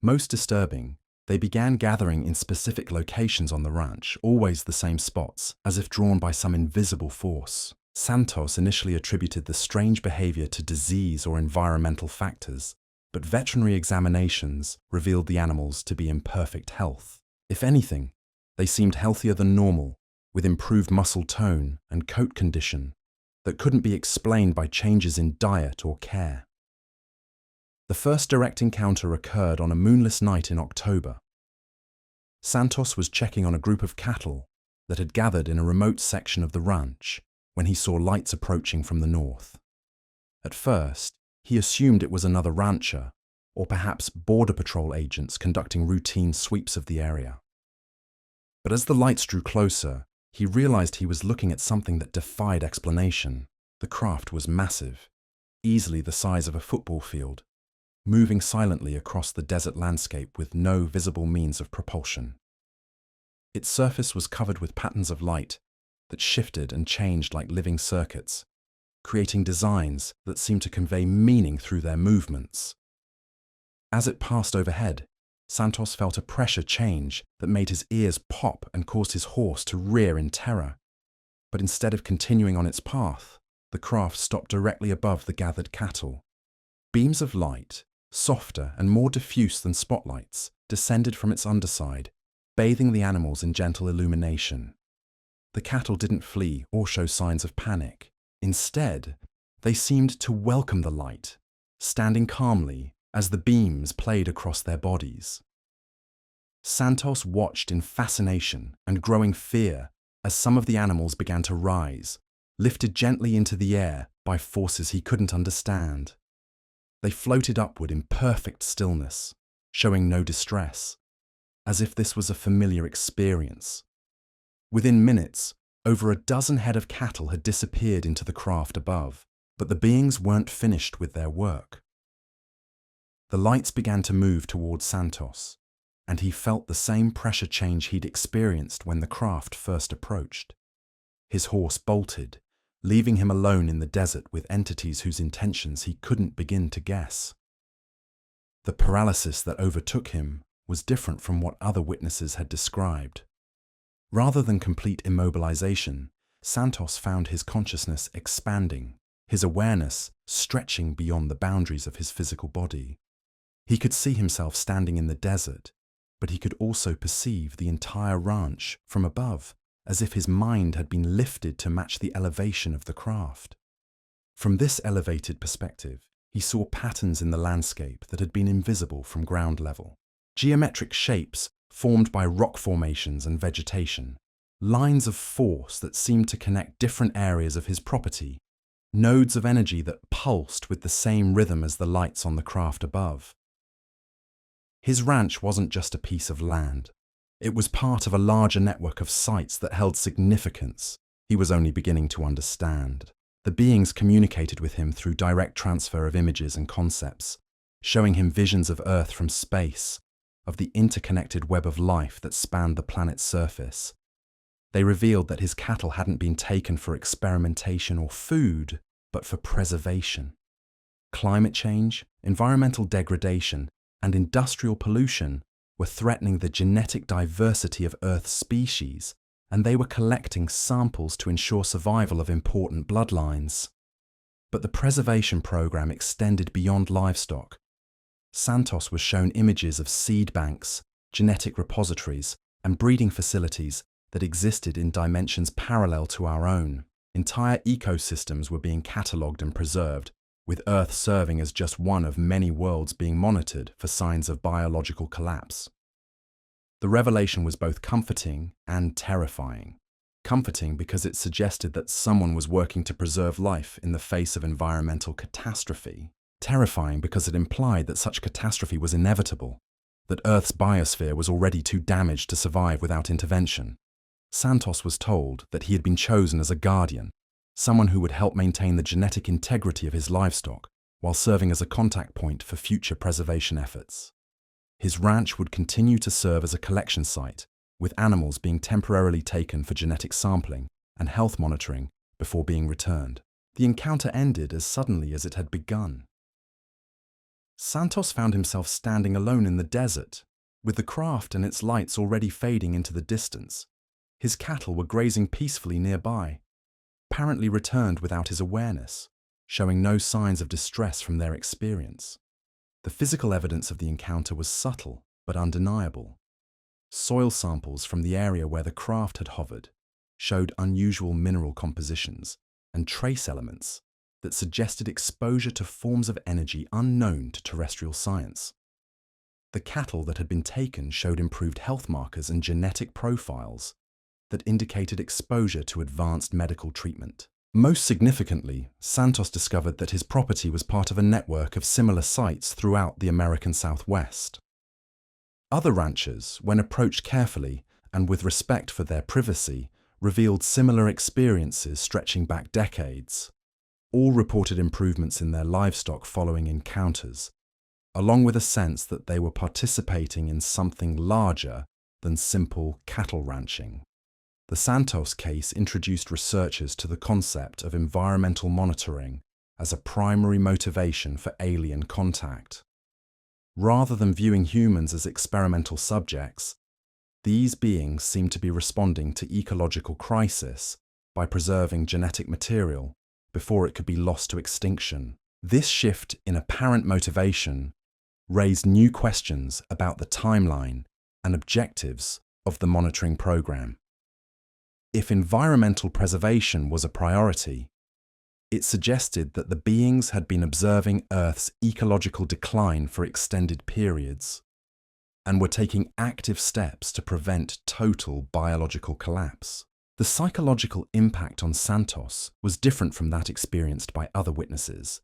Most disturbing, They began gathering in specific locations on the ranch, always the same spots, as if drawn by some invisible force. Santos initially attributed the strange behavior to disease or environmental factors, but veterinary examinations revealed the animals to be in perfect health. If anything, they seemed healthier than normal, with improved muscle tone and coat condition that couldn't be explained by changes in diet or care. The first direct encounter occurred on a moonless night in October. Santos was checking on a group of cattle that had gathered in a remote section of the ranch when he saw lights approaching from the north. At first, he assumed it was another rancher, or perhaps Border Patrol agents conducting routine sweeps of the area. But as the lights drew closer, he realized he was looking at something that defied explanation. The craft was massive, easily the size of a football field, moving silently across the desert landscape with no visible means of propulsion. Its surface was covered with patterns of light that shifted and changed like living circuits, creating designs that seemed to convey meaning through their movements. As it passed overhead, Santos felt a pressure change that made his ears pop and caused his horse to rear in terror. But instead of continuing on its path, the craft stopped directly above the gathered cattle. Beams of light, softer and more diffuse than spotlights, descended from its underside, bathing the animals in gentle illumination. The cattle didn't flee or show signs of panic. Instead, they seemed to welcome the light, standing calmly as the beams played across their bodies. Santos watched in fascination and growing fear as some of the animals began to rise, lifted gently into the air by forces he couldn't understand. They floated upward in perfect stillness, showing no distress, as if this was a familiar experience. Within minutes, over a dozen head of cattle had disappeared into the craft above, but the beings weren't finished with their work. The lights began to move towards Santos, and he felt the same pressure change he'd experienced when the craft first approached. His horse bolted, leaving him alone in the desert with entities whose intentions he couldn't begin to guess. The paralysis that overtook him was different from what other witnesses had described. Rather than complete immobilization, Santos found his consciousness expanding, his awareness stretching beyond the boundaries of his physical body. He could see himself standing in the desert, but he could also perceive the entire ranch from above, as if his mind had been lifted to match the elevation of the craft. From this elevated perspective, he saw patterns in the landscape that had been invisible from ground level. Geometric shapes formed by rock formations and vegetation, lines of force that seemed to connect different areas of his property, nodes of energy that pulsed with the same rhythm as the lights on the craft above. His ranch wasn't just a piece of land. It was part of a larger network of sites that held significance he was only beginning to understand. The beings communicated with him through direct transfer of images and concepts, showing him visions of Earth from space, of the interconnected web of life that spanned the planet's surface. They revealed that his cattle hadn't been taken for experimentation or food, but for preservation. Climate change, environmental degradation, and industrial pollution were threatening the genetic diversity of Earth's species, and they were collecting samples to ensure survival of important bloodlines. But the preservation program extended beyond livestock. Santos was shown images of seed banks, genetic repositories, and breeding facilities that existed in dimensions parallel to our own. Entire ecosystems were being catalogued and preserved, with Earth serving as just one of many worlds being monitored for signs of biological collapse. The revelation was both comforting and terrifying. Comforting because it suggested that someone was working to preserve life in the face of environmental catastrophe. Terrifying because it implied that such catastrophe was inevitable, that Earth's biosphere was already too damaged to survive without intervention. Santos was told that he had been chosen as a guardian, someone who would help maintain the genetic integrity of his livestock while serving as a contact point for future preservation efforts. His ranch would continue to serve as a collection site, with animals being temporarily taken for genetic sampling and health monitoring before being returned. The encounter ended as suddenly as it had begun. Santos found himself standing alone in the desert, With the craft and its lights already fading into the distance, his cattle were grazing peacefully nearby, apparently returned without his awareness, showing no signs of distress from their experience. The physical evidence of the encounter was subtle but undeniable. Soil samples from the area where the craft had hovered showed unusual mineral compositions and trace elements that suggested exposure to forms of energy unknown to terrestrial science. The cattle that had been taken showed improved health markers and genetic profiles that indicated exposure to advanced medical treatment. Most significantly, Santos discovered that his property was part of a network of similar sites throughout the American Southwest. Other ranchers, when approached carefully and with respect for their privacy, revealed similar experiences stretching back decades. All reported improvements in their livestock following encounters, along with a sense that they were participating in something larger than simple cattle ranching. The Santos case introduced researchers to the concept of environmental monitoring as a primary motivation for alien contact. Rather than viewing humans as experimental subjects, these beings seem to be responding to ecological crisis by preserving genetic material before it could be lost to extinction. This shift in apparent motivation raised new questions about the timeline and objectives of the monitoring program. If environmental preservation was a priority, it suggested that the beings had been observing Earth's ecological decline for extended periods and were taking active steps to prevent total biological collapse. The psychological impact on Santos was different from that experienced by other witnesses.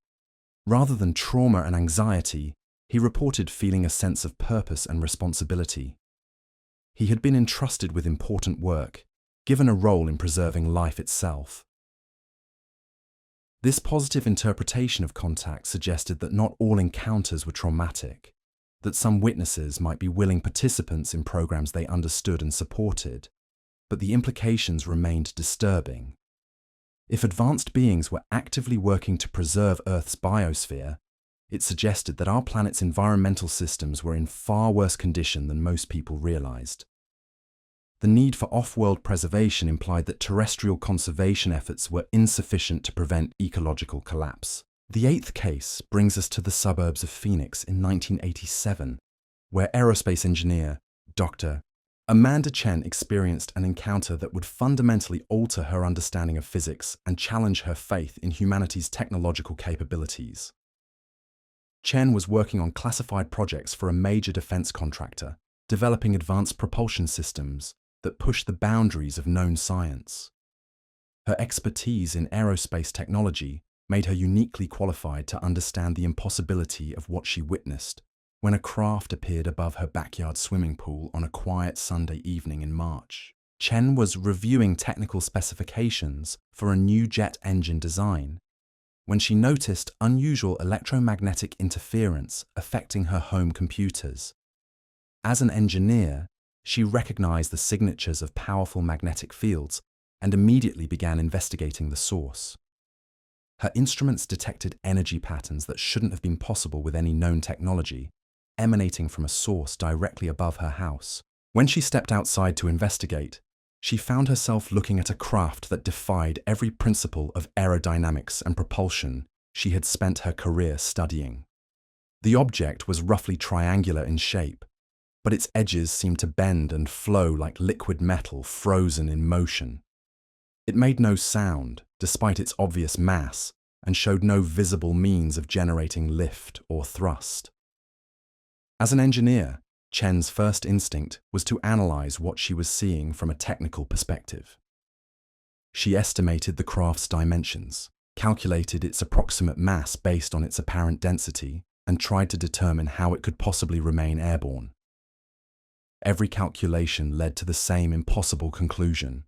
Rather than trauma and anxiety, he reported feeling a sense of purpose and responsibility. He had been entrusted with important work, given a role in preserving life itself. This positive interpretation of contact suggested that not all encounters were traumatic, that some witnesses might be willing participants in programs they understood and supported, but the implications remained disturbing. If advanced beings were actively working to preserve Earth's biosphere, it suggested that our planet's environmental systems were in far worse condition than most people realized. The need for off-world preservation implied that terrestrial conservation efforts were insufficient to prevent ecological collapse. The eighth case brings us to the suburbs of Phoenix in 1987, where aerospace engineer, Dr. Amanda Chen experienced an encounter that would fundamentally alter her understanding of physics and challenge her faith in humanity's technological capabilities. Chen was working on classified projects for a major defense contractor, developing advanced propulsion systems that pushed the boundaries of known science. Her expertise in aerospace technology made her uniquely qualified to understand the impossibility of what she witnessed when a craft appeared above her backyard swimming pool on a quiet Sunday evening in March. Chen was reviewing technical specifications for a new jet engine design when she noticed unusual electromagnetic interference affecting her home computers. As an engineer, she recognized the signatures of powerful magnetic fields and immediately began investigating the source. Her instruments detected energy patterns that shouldn't have been possible with any known technology, emanating from a source directly above her house. When she stepped outside to investigate, she found herself looking at a craft that defied every principle of aerodynamics and propulsion she had spent her career studying. The object was roughly triangular in shape, but its edges seemed to bend and flow like liquid metal frozen in motion. It made no sound, despite its obvious mass, and showed no visible means of generating lift or thrust. As an engineer, Chen's first instinct was to analyze what she was seeing from a technical perspective. She estimated the craft's dimensions, calculated its approximate mass based on its apparent density, and tried to determine how it could possibly remain airborne. Every calculation led to the same impossible conclusion.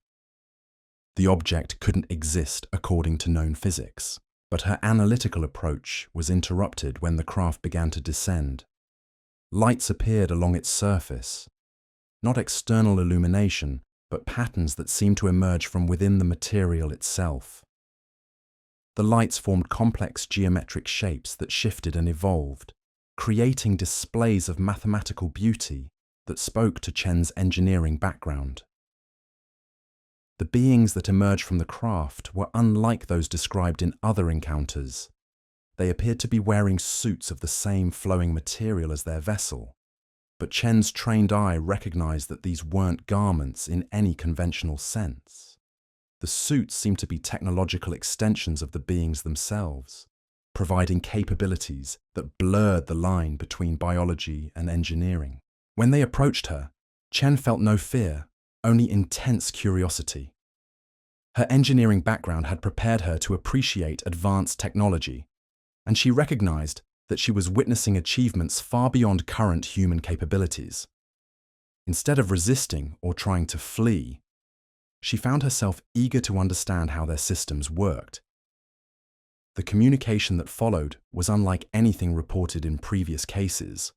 The object couldn't exist according to known physics, but her analytical approach was interrupted when the craft began to descend. Lights appeared along its surface, not external illumination, but patterns that seemed to emerge from within the material itself. The lights formed complex geometric shapes that shifted and evolved, creating displays of mathematical beauty that spoke to Chen's engineering background. The beings that emerged from the craft were unlike those described in other encounters. They appeared to be wearing suits of the same flowing material as their vessel, but Chen's trained eye recognized that these weren't garments in any conventional sense. The suits seemed to be technological extensions of the beings themselves, providing capabilities that blurred the line between biology and engineering. When they approached her, Chen felt no fear, only intense curiosity. Her engineering background had prepared her to appreciate advanced technology, and she recognized that she was witnessing achievements far beyond current human capabilities. Instead of resisting or trying to flee, she found herself eager to understand how their systems worked. The communication that followed was unlike anything reported in previous cases.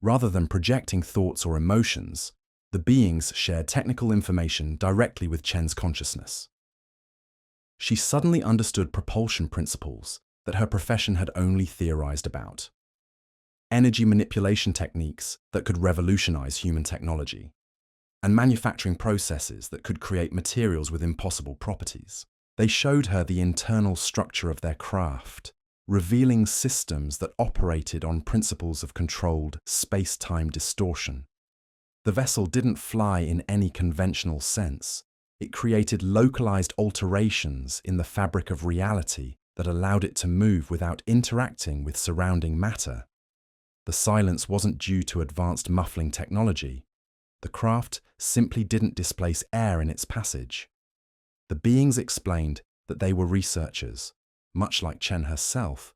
Rather than projecting thoughts or emotions, the beings shared technical information directly with Chen's consciousness. She suddenly understood propulsion principles that her profession had only theorized about. Energy manipulation techniques that could revolutionize human technology, and manufacturing processes that could create materials with impossible properties. They showed her the internal structure of their craft, revealing systems that operated on principles of controlled space-time distortion. The vessel didn't fly in any conventional sense. It created localized alterations in the fabric of reality that allowed it to move without interacting with surrounding matter. The silence wasn't due to advanced muffling technology. The craft simply didn't displace air in its passage. The beings explained that they were researchers, much like Chen herself,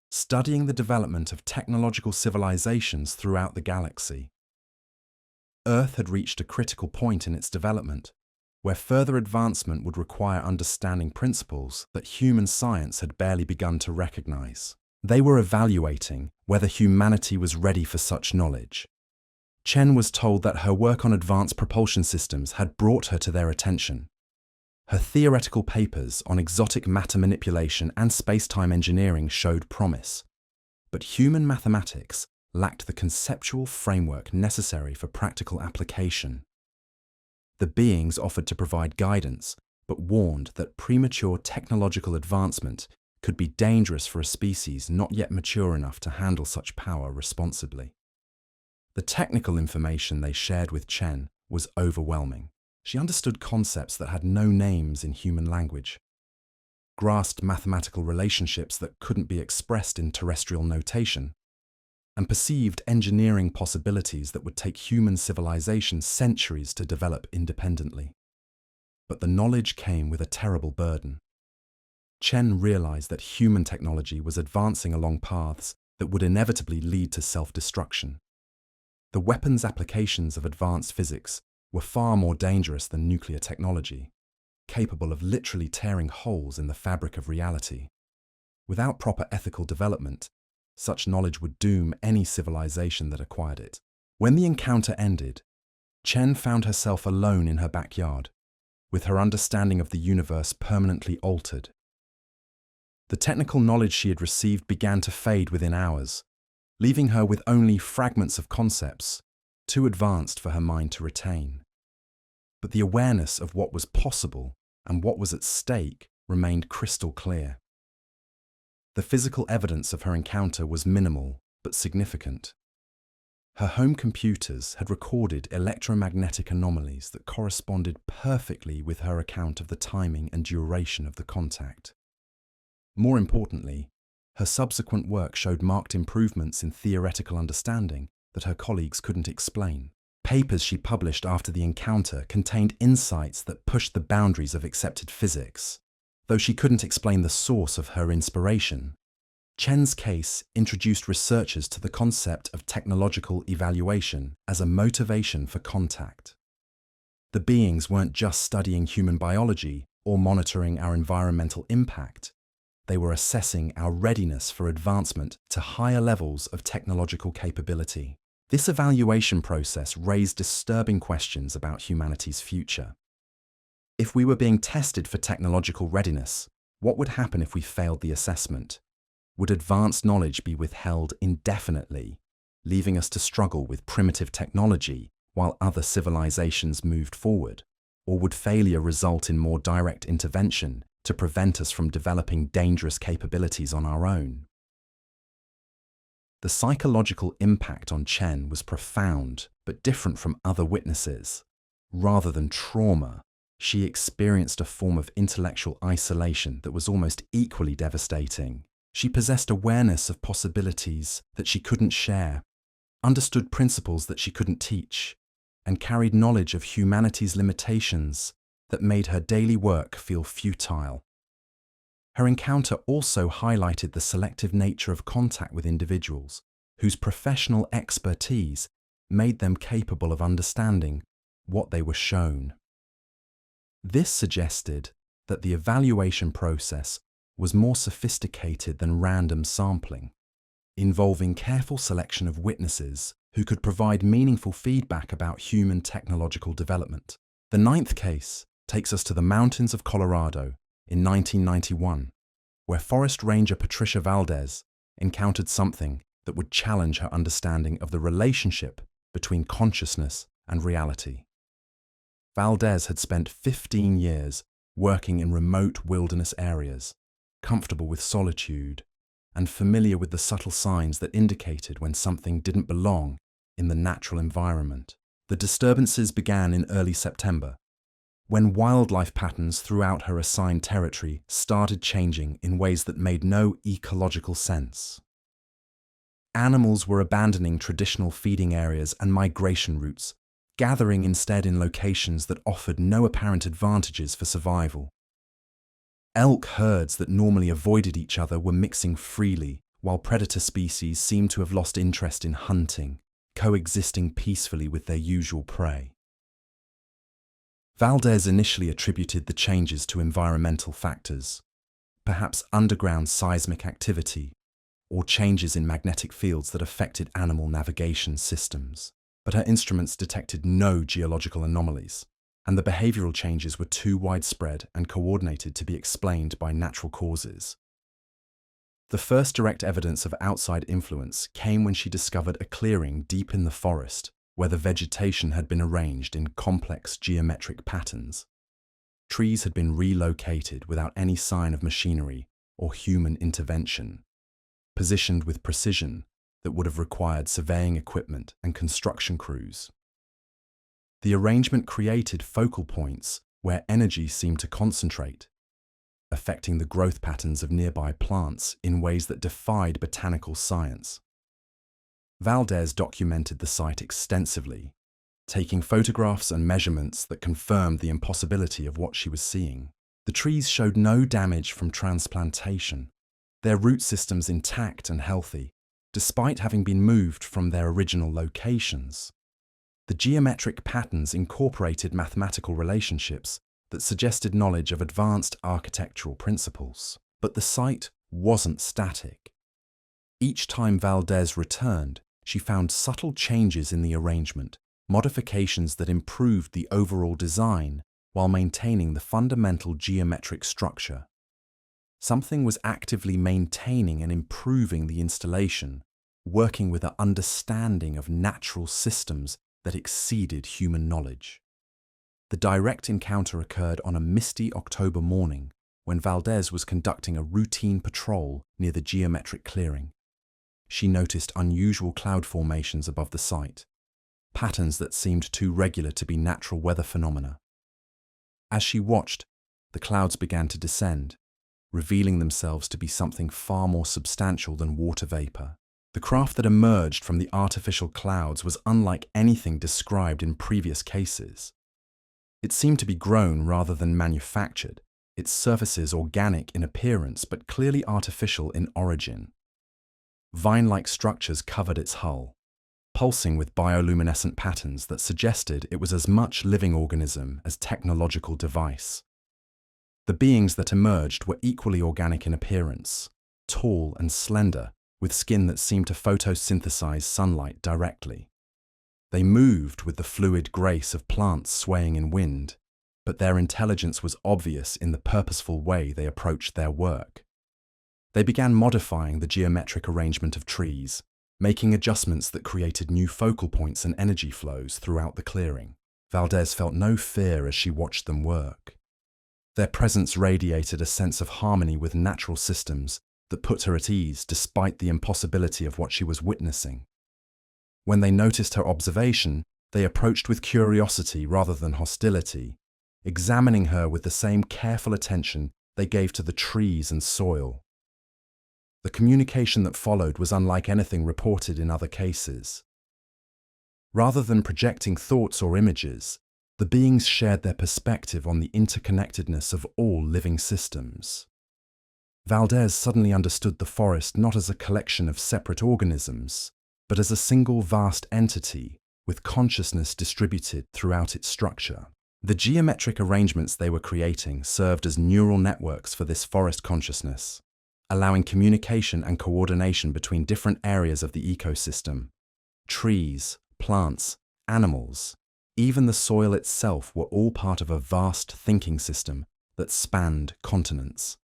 studying the development of technological civilizations throughout the galaxy. Earth had reached a critical point in its development, where further advancement would require understanding principles that human science had barely begun to recognize. They were evaluating whether humanity was ready for such knowledge. Chen was told that her work on advanced propulsion systems had brought her to their attention. Her theoretical papers on exotic matter manipulation and space-time engineering showed promise, but human mathematics lacked the conceptual framework necessary for practical application. The beings offered to provide guidance, but warned that premature technological advancement could be dangerous for a species not yet mature enough to handle such power responsibly. The technical information they shared with Chen was overwhelming. She understood concepts that had no names in human language, grasped mathematical relationships that couldn't be expressed in terrestrial notation, and perceived engineering possibilities that would take human civilization centuries to develop independently. But the knowledge came with a terrible burden. Chen realized that human technology was advancing along paths that would inevitably lead to self-destruction. The weapons applications of advanced physics were far more dangerous than nuclear technology, capable of literally tearing holes in the fabric of reality. Without proper ethical development, such knowledge would doom any civilization that acquired it. When the encounter ended, Chen found herself alone in her backyard, with her understanding of the universe permanently altered. The technical knowledge she had received began to fade within hours, leaving her with only fragments of concepts, too advanced for her mind to retain. But the awareness of what was possible and what was at stake remained crystal clear. The physical evidence of her encounter was minimal but significant. Her home computers had recorded electromagnetic anomalies that corresponded perfectly with her account of the timing and duration of the contact. More importantly, her subsequent work showed marked improvements in theoretical understanding that her colleagues couldn't explain. Papers she published after the encounter contained insights that pushed the boundaries of accepted physics. Though she couldn't explain the source of her inspiration, Chen's case introduced researchers to the concept of technological evaluation as a motivation for contact. The beings weren't just studying human biology or monitoring our environmental impact. They were assessing our readiness for advancement to higher levels of technological capability. This evaluation process raised disturbing questions about humanity's future. If we were being tested for technological readiness, what would happen if we failed the assessment? Would advanced knowledge be withheld indefinitely? leaving us to struggle with primitive technology while other civilizations moved forward? Or would failure result in more direct intervention to prevent us from developing dangerous capabilities on our own? The psychological impact on Chen was profound, but different from other witnesses. Rather than trauma, she experienced a form of intellectual isolation that was almost equally devastating. She possessed awareness of possibilities that she couldn't share, understood principles that she couldn't teach, and carried knowledge of humanity's limitations that made her daily work feel futile. Her encounter also highlighted the selective nature of contact with individuals whose professional expertise made them capable of understanding what they were shown. This suggested that the evaluation process was more sophisticated than random sampling, involving careful selection of witnesses who could provide meaningful feedback about human technological development. The ninth case takes us to the mountains of Colorado in 1991, where Forest Ranger Patricia Valdez encountered something that would challenge her understanding of the relationship between consciousness and reality. Valdez had spent 15 years working in remote wilderness areas, comfortable with solitude, and familiar with the subtle signs that indicated when something didn't belong in the natural environment. The disturbances began in early September, when wildlife patterns throughout her assigned territory started changing in ways that made no ecological sense. Animals were abandoning traditional feeding areas and migration routes, gathering instead in locations that offered no apparent advantages for survival. Elk herds that normally avoided each other were mixing freely, while predator species seemed to have lost interest in hunting, coexisting peacefully with their usual prey. Valdez initially attributed the changes to environmental factors, perhaps underground seismic activity, or changes in magnetic fields that affected animal navigation systems. But her instruments detected no geological anomalies, and the behavioral changes were too widespread and coordinated to be explained by natural causes. The first direct evidence of outside influence came when she discovered a clearing deep in the forest where the vegetation had been arranged in complex geometric patterns. Trees had been relocated without any sign of machinery or human intervention, positioned with precision that would have required surveying equipment and construction crews. The arrangement created focal points where energy seemed to concentrate, affecting the growth patterns of nearby plants in ways that defied botanical science. Valdez documented the site extensively, taking photographs and measurements that confirmed the impossibility of what she was seeing. The trees showed no damage from transplantation, their root systems intact and healthy, despite having been moved from their original locations. The geometric patterns incorporated mathematical relationships that suggested knowledge of advanced architectural principles. But the site wasn't static. Each time Valdez returned, she found subtle changes in the arrangement, modifications that improved the overall design while maintaining the fundamental geometric structure. Something was actively maintaining and improving the installation, working with an understanding of natural systems that exceeded human knowledge. The direct encounter occurred on a misty October morning when Valdez was conducting a routine patrol near the geometric clearing. She noticed unusual cloud formations above the site, patterns that seemed too regular to be natural weather phenomena. As she watched, the clouds began to descend, revealing themselves to be something far more substantial than water vapor. The craft that emerged from the artificial clouds was unlike anything described in previous cases. It seemed to be grown rather than manufactured, its surfaces organic in appearance but clearly artificial in origin. Vine-like structures covered its hull, pulsing with bioluminescent patterns that suggested it was as much living organism as technological device. The beings that emerged were equally organic in appearance, tall and slender, with skin that seemed to photosynthesize sunlight directly. They moved with the fluid grace of plants swaying in wind, but their intelligence was obvious in the purposeful way they approached their work. They began modifying the geometric arrangement of trees, making adjustments that created new focal points and energy flows throughout the clearing. Valdez felt no fear as she watched them work. Their presence radiated a sense of harmony with natural systems that put her at ease despite the impossibility of what she was witnessing. When they noticed her observation, they approached with curiosity rather than hostility, examining her with the same careful attention they gave to the trees and soil. The communication that followed was unlike anything reported in other cases. Rather than projecting thoughts or images, the beings shared their perspective on the interconnectedness of all living systems. Valdez suddenly understood the forest not as a collection of separate organisms, but as a single vast entity with consciousness distributed throughout its structure. The geometric arrangements they were creating served as neural networks for this forest consciousness, allowing communication and coordination between different areas of the ecosystem. Trees, plants, animals, even the soil itself were all part of a vast thinking system that spanned continents.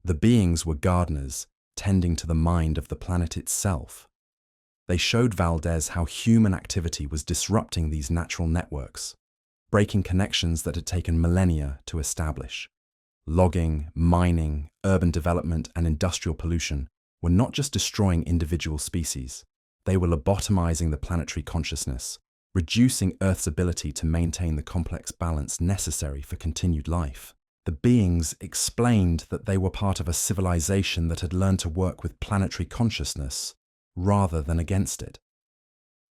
The beings were gardeners, tending to the mind of the planet itself. They showed Valdez how human activity was disrupting these natural networks, breaking connections that had taken millennia to establish. Logging, mining, urban development, and industrial pollution were not just destroying individual species, they were lobotomizing the planetary consciousness, reducing Earth's ability to maintain the complex balance necessary for continued life. The beings explained that they were part of a civilization that had learned to work with planetary consciousness rather than against it.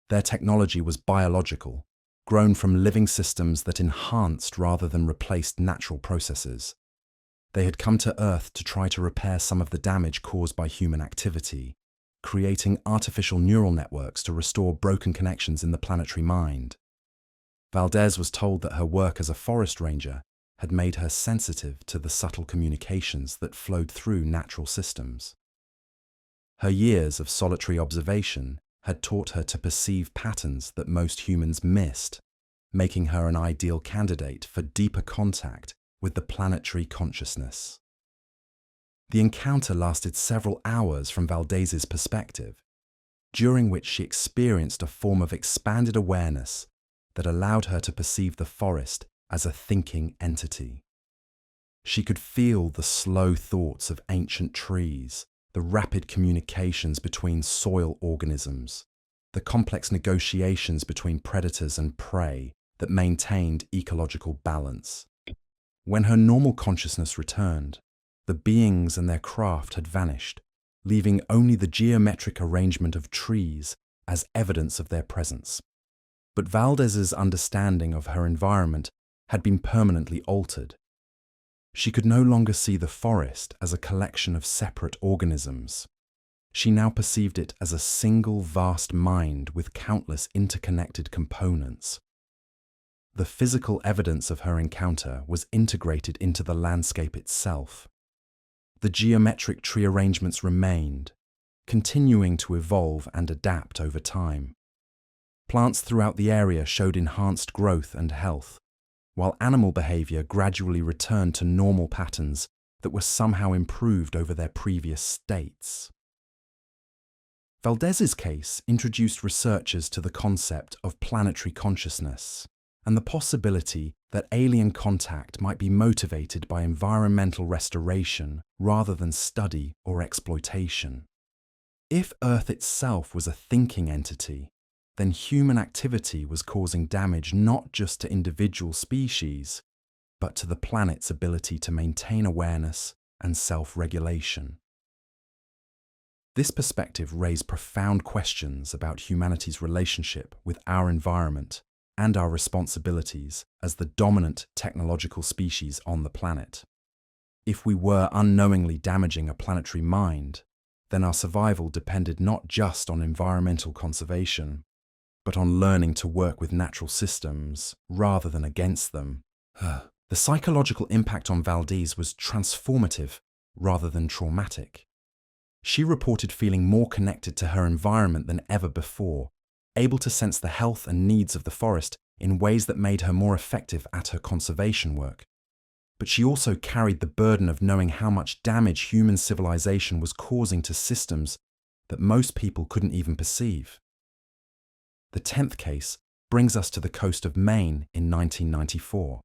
Their technology was biological, grown from living systems that enhanced rather than replaced natural processes. They had come to Earth to try to repair some of the damage caused by human activity, creating artificial neural networks to restore broken connections in the planetary mind. Valdez was told that her work as a forest ranger had made her sensitive to the subtle communications that flowed through natural systems. Her years of solitary observation had taught her to perceive patterns that most humans missed, making her an ideal candidate for deeper contact with the planetary consciousness. The encounter lasted several hours from Valdez's perspective, during which she experienced a form of expanded awareness that allowed her to perceive the forest as a thinking entity. She could feel the slow thoughts of ancient trees, the rapid communications between soil organisms, the complex negotiations between predators and prey that maintained ecological balance. When her normal consciousness returned, the beings and their craft had vanished, leaving only the geometric arrangement of trees as evidence of their presence. But Valdez's understanding of her environment had been permanently altered. She could no longer see the forest as a collection of separate organisms. She now perceived it as a single vast mind with countless interconnected components. The physical evidence of her encounter was integrated into the landscape itself. The geometric tree arrangements remained, continuing to evolve and adapt over time. Plants throughout the area showed enhanced growth and health, while animal behavior gradually returned to normal patterns that were somehow improved over their previous states. Valdez's case introduced researchers to the concept of planetary consciousness and the possibility that alien contact might be motivated by environmental restoration rather than study or exploitation. If Earth itself was a thinking entity, then human activity was causing damage not just to individual species, but to the planet's ability to maintain awareness and self-regulation. This perspective raised profound questions about humanity's relationship with our environment and our responsibilities as the dominant technological species on the planet. If we were unknowingly damaging a planetary mind, then our survival depended not just on environmental conservation, but on learning to work with natural systems rather than against them. The psychological impact on Valdez was transformative rather than traumatic. She reported feeling more connected to her environment than ever before, able to sense the health and needs of the forest in ways that made her more effective at her conservation work. But she also carried the burden of knowing how much damage human civilization was causing to systems that most people couldn't even perceive. The 10th case brings us to the coast of Maine in 1994,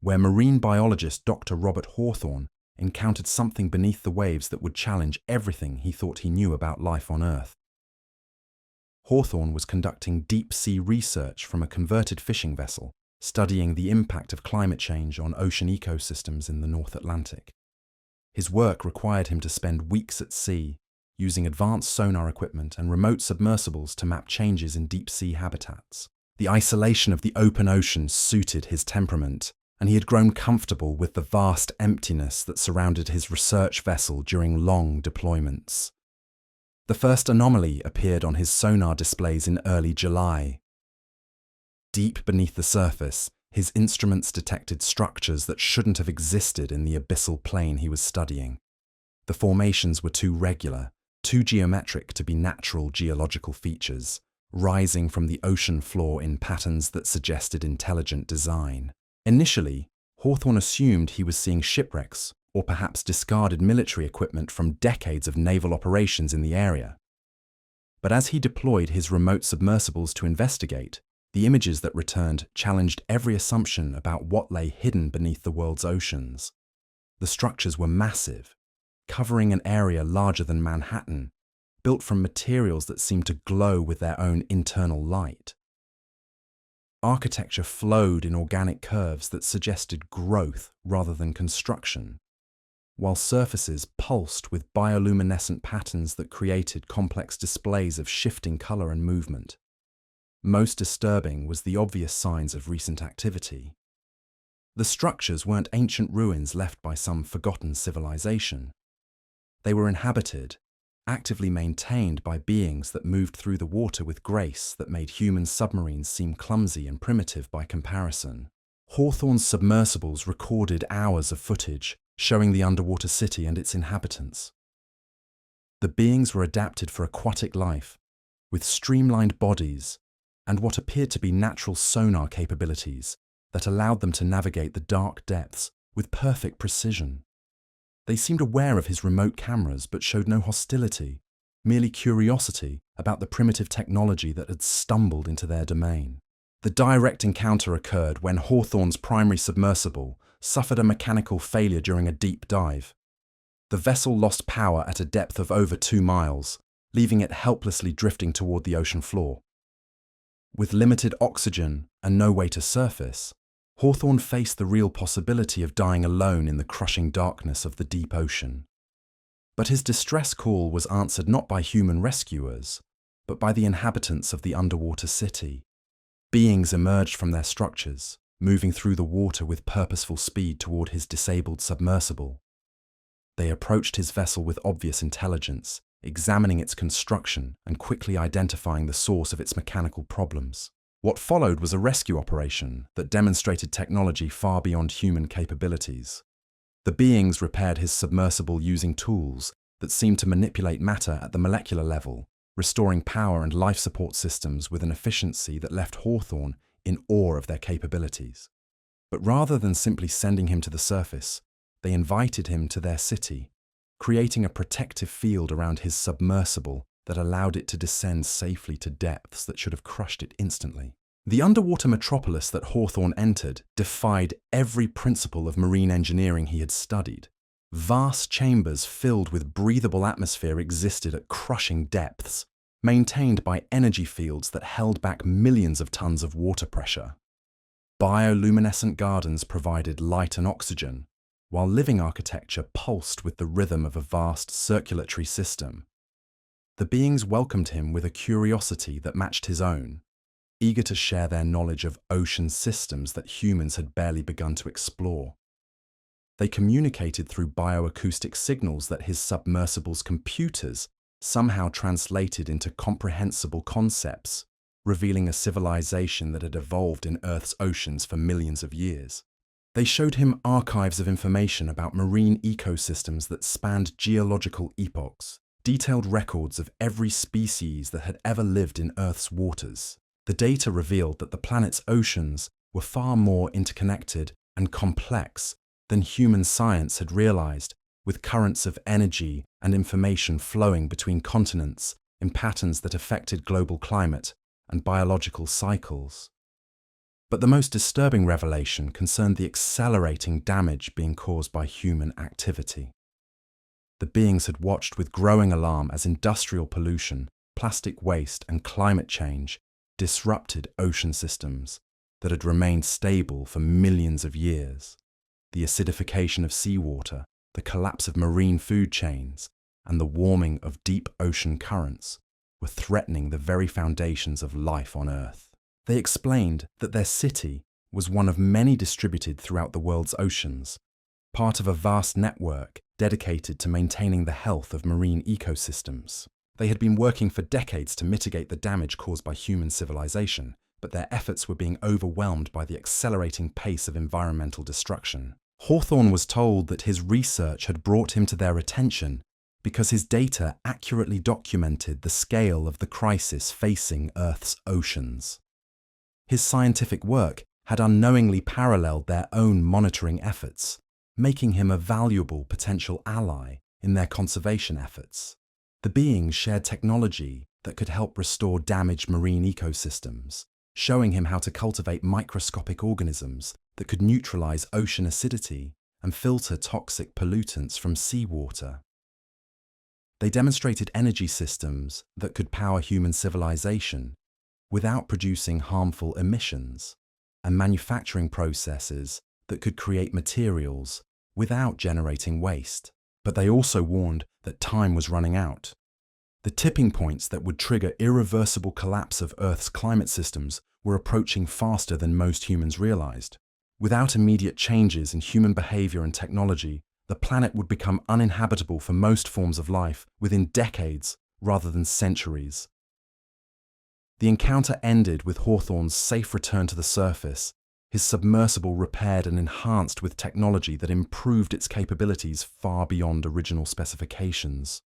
where marine biologist Dr. Robert Hawthorne encountered something beneath the waves that would challenge everything he thought he knew about life on Earth. Hawthorne was conducting deep-sea research from a converted fishing vessel, studying the impact of climate change on ocean ecosystems in the North Atlantic. His work required him to spend weeks at sea, using advanced sonar equipment and remote submersibles to map changes in deep-sea habitats. The isolation of the open ocean suited his temperament, and he had grown comfortable with the vast emptiness that surrounded his research vessel during long deployments. The first anomaly appeared on his sonar displays in early July. Deep beneath the surface, his instruments detected structures that shouldn't have existed in the abyssal plane he was studying. The formations were too regular, too geometric to be natural geological features, rising from the ocean floor in patterns that suggested intelligent design. Initially, Hawthorne assumed he was seeing shipwrecks or perhaps discarded military equipment from decades of naval operations in the area. But as he deployed his remote submersibles to investigate, the images that returned challenged every assumption about what lay hidden beneath the world's oceans. The structures were massive, covering an area larger than Manhattan, built from materials that seemed to glow with their own internal light. Architecture flowed in organic curves that suggested growth rather than construction, while surfaces pulsed with bioluminescent patterns that created complex displays of shifting color and movement. Most disturbing was the obvious signs of recent activity. The structures weren't ancient ruins left by some forgotten civilization. They were inhabited, actively maintained by beings that moved through the water with grace that made human submarines seem clumsy and primitive by comparison. Hawthorne's submersibles recorded hours of footage showing the underwater city and its inhabitants. The beings were adapted for aquatic life, with streamlined bodies and what appeared to be natural sonar capabilities that allowed them to navigate the dark depths with perfect precision. They seemed aware of his remote cameras but showed no hostility, merely curiosity about the primitive technology that had stumbled into their domain. The direct encounter occurred when Hawthorne's primary submersible suffered a mechanical failure during a deep dive. The vessel lost power at a depth of over 2 miles, leaving it helplessly drifting toward the ocean floor. With limited oxygen and no way to surface, Hawthorne faced the real possibility of dying alone in the crushing darkness of the deep ocean. But his distress call was answered not by human rescuers, but by the inhabitants of the underwater city. Beings emerged from their structures, moving through the water with purposeful speed toward his disabled submersible. They approached his vessel with obvious intelligence, examining its construction and quickly identifying the source of its mechanical problems. What followed was a rescue operation that demonstrated technology far beyond human capabilities. The beings repaired his submersible using tools that seemed to manipulate matter at the molecular level, restoring power and life support systems with an efficiency that left Hawthorne in awe of their capabilities. But rather than simply sending him to the surface, they invited him to their city, creating a protective field around his submersible that allowed it to descend safely to depths that should have crushed it instantly. The underwater metropolis that Hawthorne entered defied every principle of marine engineering he had studied. Vast chambers filled with breathable atmosphere existed at crushing depths, maintained by energy fields that held back millions of tons of water pressure. Bioluminescent gardens provided light and oxygen, while living architecture pulsed with the rhythm of a vast circulatory system. The beings welcomed him with a curiosity that matched his own, eager to share their knowledge of ocean systems that humans had barely begun to explore. They communicated through bioacoustic signals that his submersible's computers somehow translated into comprehensible concepts, revealing a civilization that had evolved in Earth's oceans for millions of years. They showed him archives of information about marine ecosystems that spanned geological epochs, detailed records of every species that had ever lived in Earth's waters. The data revealed that the planet's oceans were far more interconnected and complex than human science had realized with currents of energy and information flowing between continents in patterns that affected global climate and biological cycles. But the most disturbing revelation concerned the accelerating damage being caused by human activity. The beings had watched with growing alarm as industrial pollution, plastic waste, and climate change disrupted ocean systems that had remained stable for millions of years. The acidification of seawater, the collapse of marine food chains, and the warming of deep ocean currents were threatening the very foundations of life on Earth. They explained that their city was one of many distributed throughout the world's oceans, part of a vast network dedicated to maintaining the health of marine ecosystems. They had been working for decades to mitigate the damage caused by human civilization, but their efforts were being overwhelmed by the accelerating pace of environmental destruction. Hawthorne was told that his research had brought him to their attention because his data accurately documented the scale of the crisis facing Earth's oceans. His scientific work had unknowingly paralleled their own monitoring efforts, making him a valuable potential ally in their conservation efforts. The beings shared technology that could help restore damaged marine ecosystems, showing him how to cultivate microscopic organisms that could neutralize ocean acidity and filter toxic pollutants from seawater. They demonstrated energy systems that could power human civilization without producing harmful emissions, and manufacturing processes that could create materials without generating waste. But they also warned that time was running out. The tipping points that would trigger irreversible collapse of Earth's climate systems were approaching faster than most humans realized. Without immediate changes in human behavior and technology, the planet would become uninhabitable for most forms of life within decades rather than centuries. The encounter ended with Hawthorne's safe return to the surface, his submersible repaired and enhanced with technology that improved its capabilities far beyond original specifications.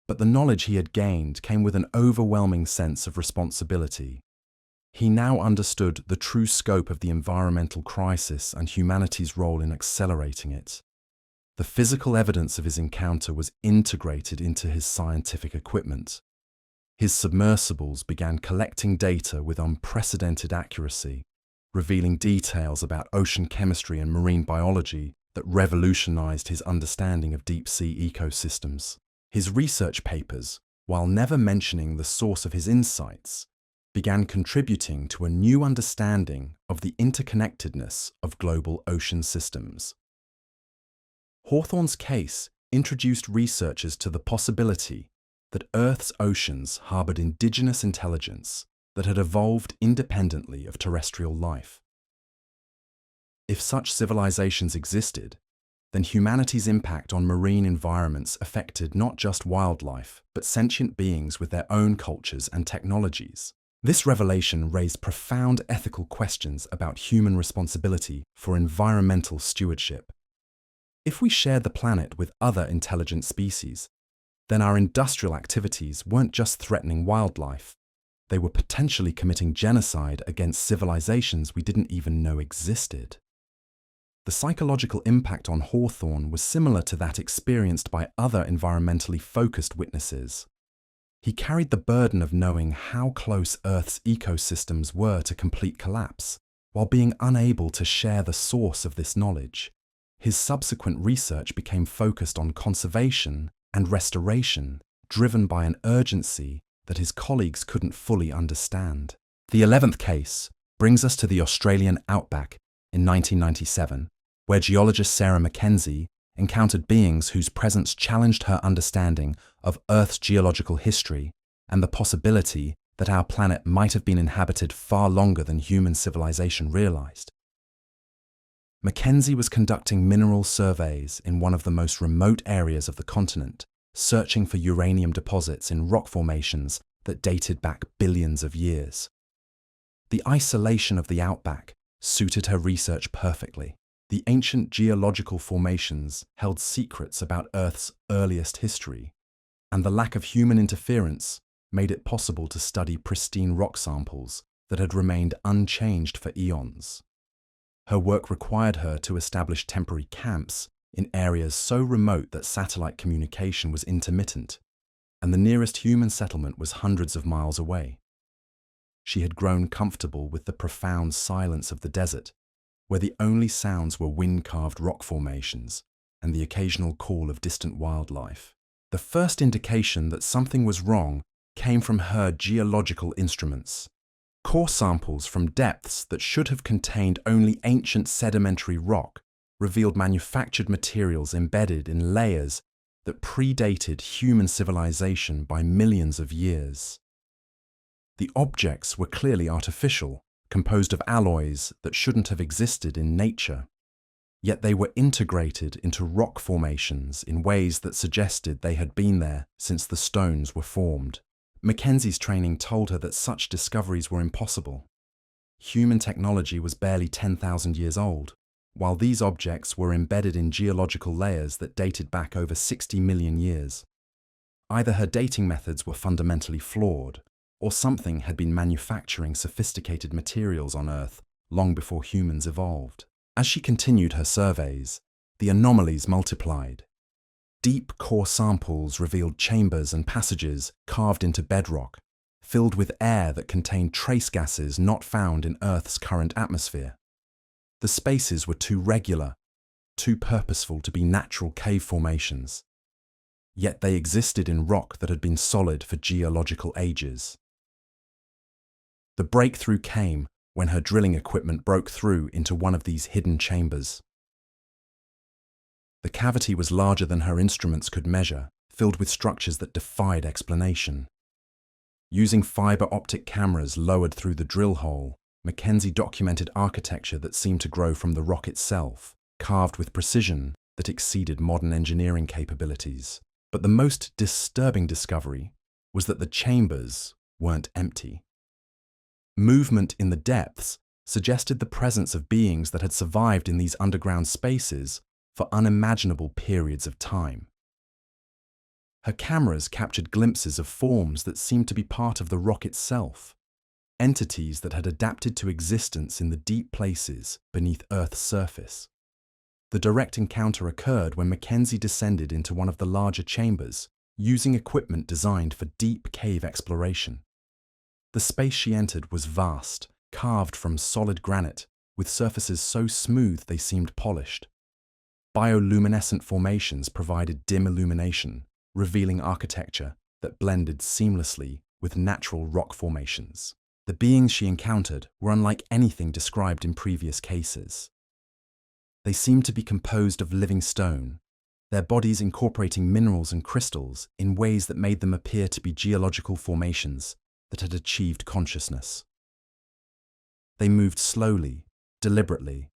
But the knowledge he had gained came with an overwhelming sense of responsibility. He now understood the true scope of the environmental crisis and humanity's role in accelerating it. The physical evidence of his encounter was integrated into his scientific equipment. His submersibles began collecting data with unprecedented accuracy, revealing details about ocean chemistry and marine biology that revolutionized his understanding of deep-sea ecosystems. His research papers, while never mentioning the source of his insights, began contributing to a new understanding of the interconnectedness of global ocean systems. Hawthorne's case introduced researchers to the possibility that Earth's oceans harbored indigenous intelligence that had evolved independently of terrestrial life. If such civilizations existed, then humanity's impact on marine environments affected not just wildlife, but sentient beings with their own cultures and technologies. This revelation raised profound ethical questions about human responsibility for environmental stewardship. If we shared the planet with other intelligent species, then our industrial activities weren't just threatening wildlife, they were potentially committing genocide against civilizations we didn't even know existed. The psychological impact on Hawthorne was similar to that experienced by other environmentally focused witnesses. He carried the burden of knowing how close Earth's ecosystems were to complete collapse, while being unable to share the source of this knowledge. His subsequent research became focused on conservation and restoration, driven by an urgency that his colleagues couldn't fully understand. The 11th case brings us to the Australian outback in 1997, where geologist Sarah Mackenzie encountered beings whose presence challenged her understanding of Earth's geological history and the possibility that our planet might have been inhabited far longer than human civilization realized. Mackenzie was conducting mineral surveys in one of the most remote areas of the continent, searching for uranium deposits in rock formations that dated back billions of years. The isolation of the outback suited her research perfectly. The ancient geological formations held secrets about Earth's earliest history, and the lack of human interference made it possible to study pristine rock samples that had remained unchanged for eons. Her work required her to establish temporary camps in areas so remote that satellite communication was intermittent, and the nearest human settlement was hundreds of miles away. She had grown comfortable with the profound silence of the desert, where the only sounds were wind-carved rock formations and the occasional call of distant wildlife. The first indication that something was wrong came from her geological instruments. Core samples from depths that should have contained only ancient sedimentary rock revealed manufactured materials embedded in layers that predated human civilization by millions of years. The objects were clearly artificial, composed of alloys that shouldn't have existed in nature. Yet they were integrated into rock formations in ways that suggested they had been there since the stones were formed. Mackenzie's training told her that such discoveries were impossible. Human technology was barely 10,000 years old, while these objects were embedded in geological layers that dated back over 60 million years. Either her dating methods were fundamentally flawed, or something had been manufacturing sophisticated materials on Earth long before humans evolved. As she continued her surveys, the anomalies multiplied. Deep core samples revealed chambers and passages carved into bedrock, filled with air that contained trace gases not found in Earth's current atmosphere. The spaces were too regular, too purposeful to be natural cave formations. Yet they existed in rock that had been solid for geological ages. The breakthrough came when her drilling equipment broke through into one of these hidden chambers. The cavity was larger than her instruments could measure, filled with structures that defied explanation. Using fiber optic cameras lowered through the drill hole, Mackenzie documented architecture that seemed to grow from the rock itself, carved with precision that exceeded modern engineering capabilities. But the most disturbing discovery was that the chambers weren't empty. Movement in the depths suggested the presence of beings that had survived in these underground spaces for unimaginable periods of time. Her cameras captured glimpses of forms that seemed to be part of the rock itself, entities that had adapted to existence in the deep places beneath Earth's surface. The direct encounter occurred when Mackenzie descended into one of the larger chambers, using equipment designed for deep cave exploration. The space she entered was vast, carved from solid granite, with surfaces so smooth they seemed polished. Bioluminescent formations provided dim illumination, revealing architecture that blended seamlessly with natural rock formations. The beings she encountered were unlike anything described in previous cases. They seemed to be composed of living stone, their bodies incorporating minerals and crystals in ways that made them appear to be geological formations that had achieved consciousness. They moved slowly, deliberately,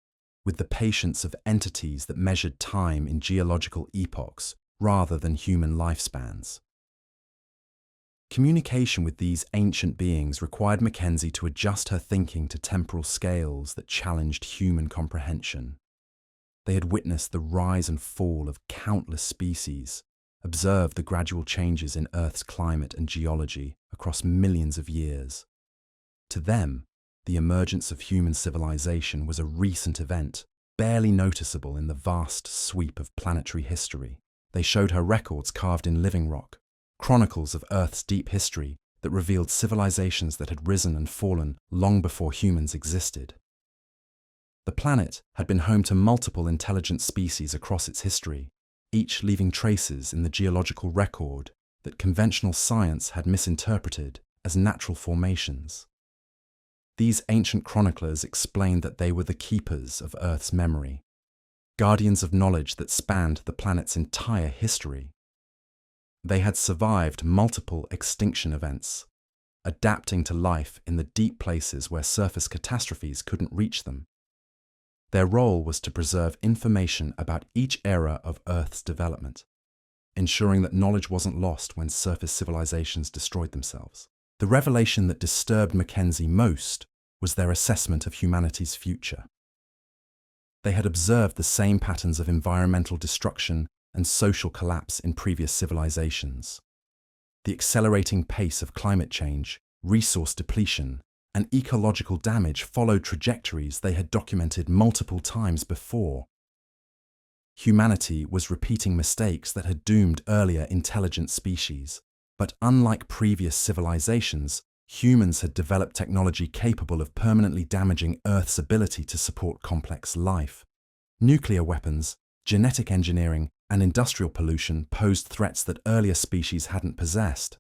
with the patience of entities that measured time in geological epochs rather than human lifespans. Communication with these ancient beings required Mackenzie to adjust her thinking to temporal scales that challenged human comprehension. They had witnessed the rise and fall of countless species, observed the gradual changes in Earth's climate and geology across millions of years. To them, the emergence of human civilization was a recent event, barely noticeable in the vast sweep of planetary history. They showed her records carved in living rock, chronicles of Earth's deep history that revealed civilizations that had risen and fallen long before humans existed. The planet had been home to multiple intelligent species across its history, each leaving traces in the geological record that conventional science had misinterpreted as natural formations. These ancient chroniclers explained that they were the keepers of Earth's memory, guardians of knowledge that spanned the planet's entire history. They had survived multiple extinction events, adapting to life in the deep places where surface catastrophes couldn't reach them. Their role was to preserve information about each era of Earth's development, ensuring that knowledge wasn't lost when surface civilizations destroyed themselves. The revelation that disturbed Mackenzie most was their assessment of humanity's future. They had observed the same patterns of environmental destruction and social collapse in previous civilizations. The accelerating pace of climate change, resource depletion, and ecological damage followed trajectories they had documented multiple times before. humanity was repeating mistakes that had doomed earlier intelligent species. But unlike previous civilizations, humans had developed technology capable of permanently damaging Earth's ability to support complex life. Nuclear weapons, genetic engineering, and industrial pollution posed threats that earlier species hadn't possessed.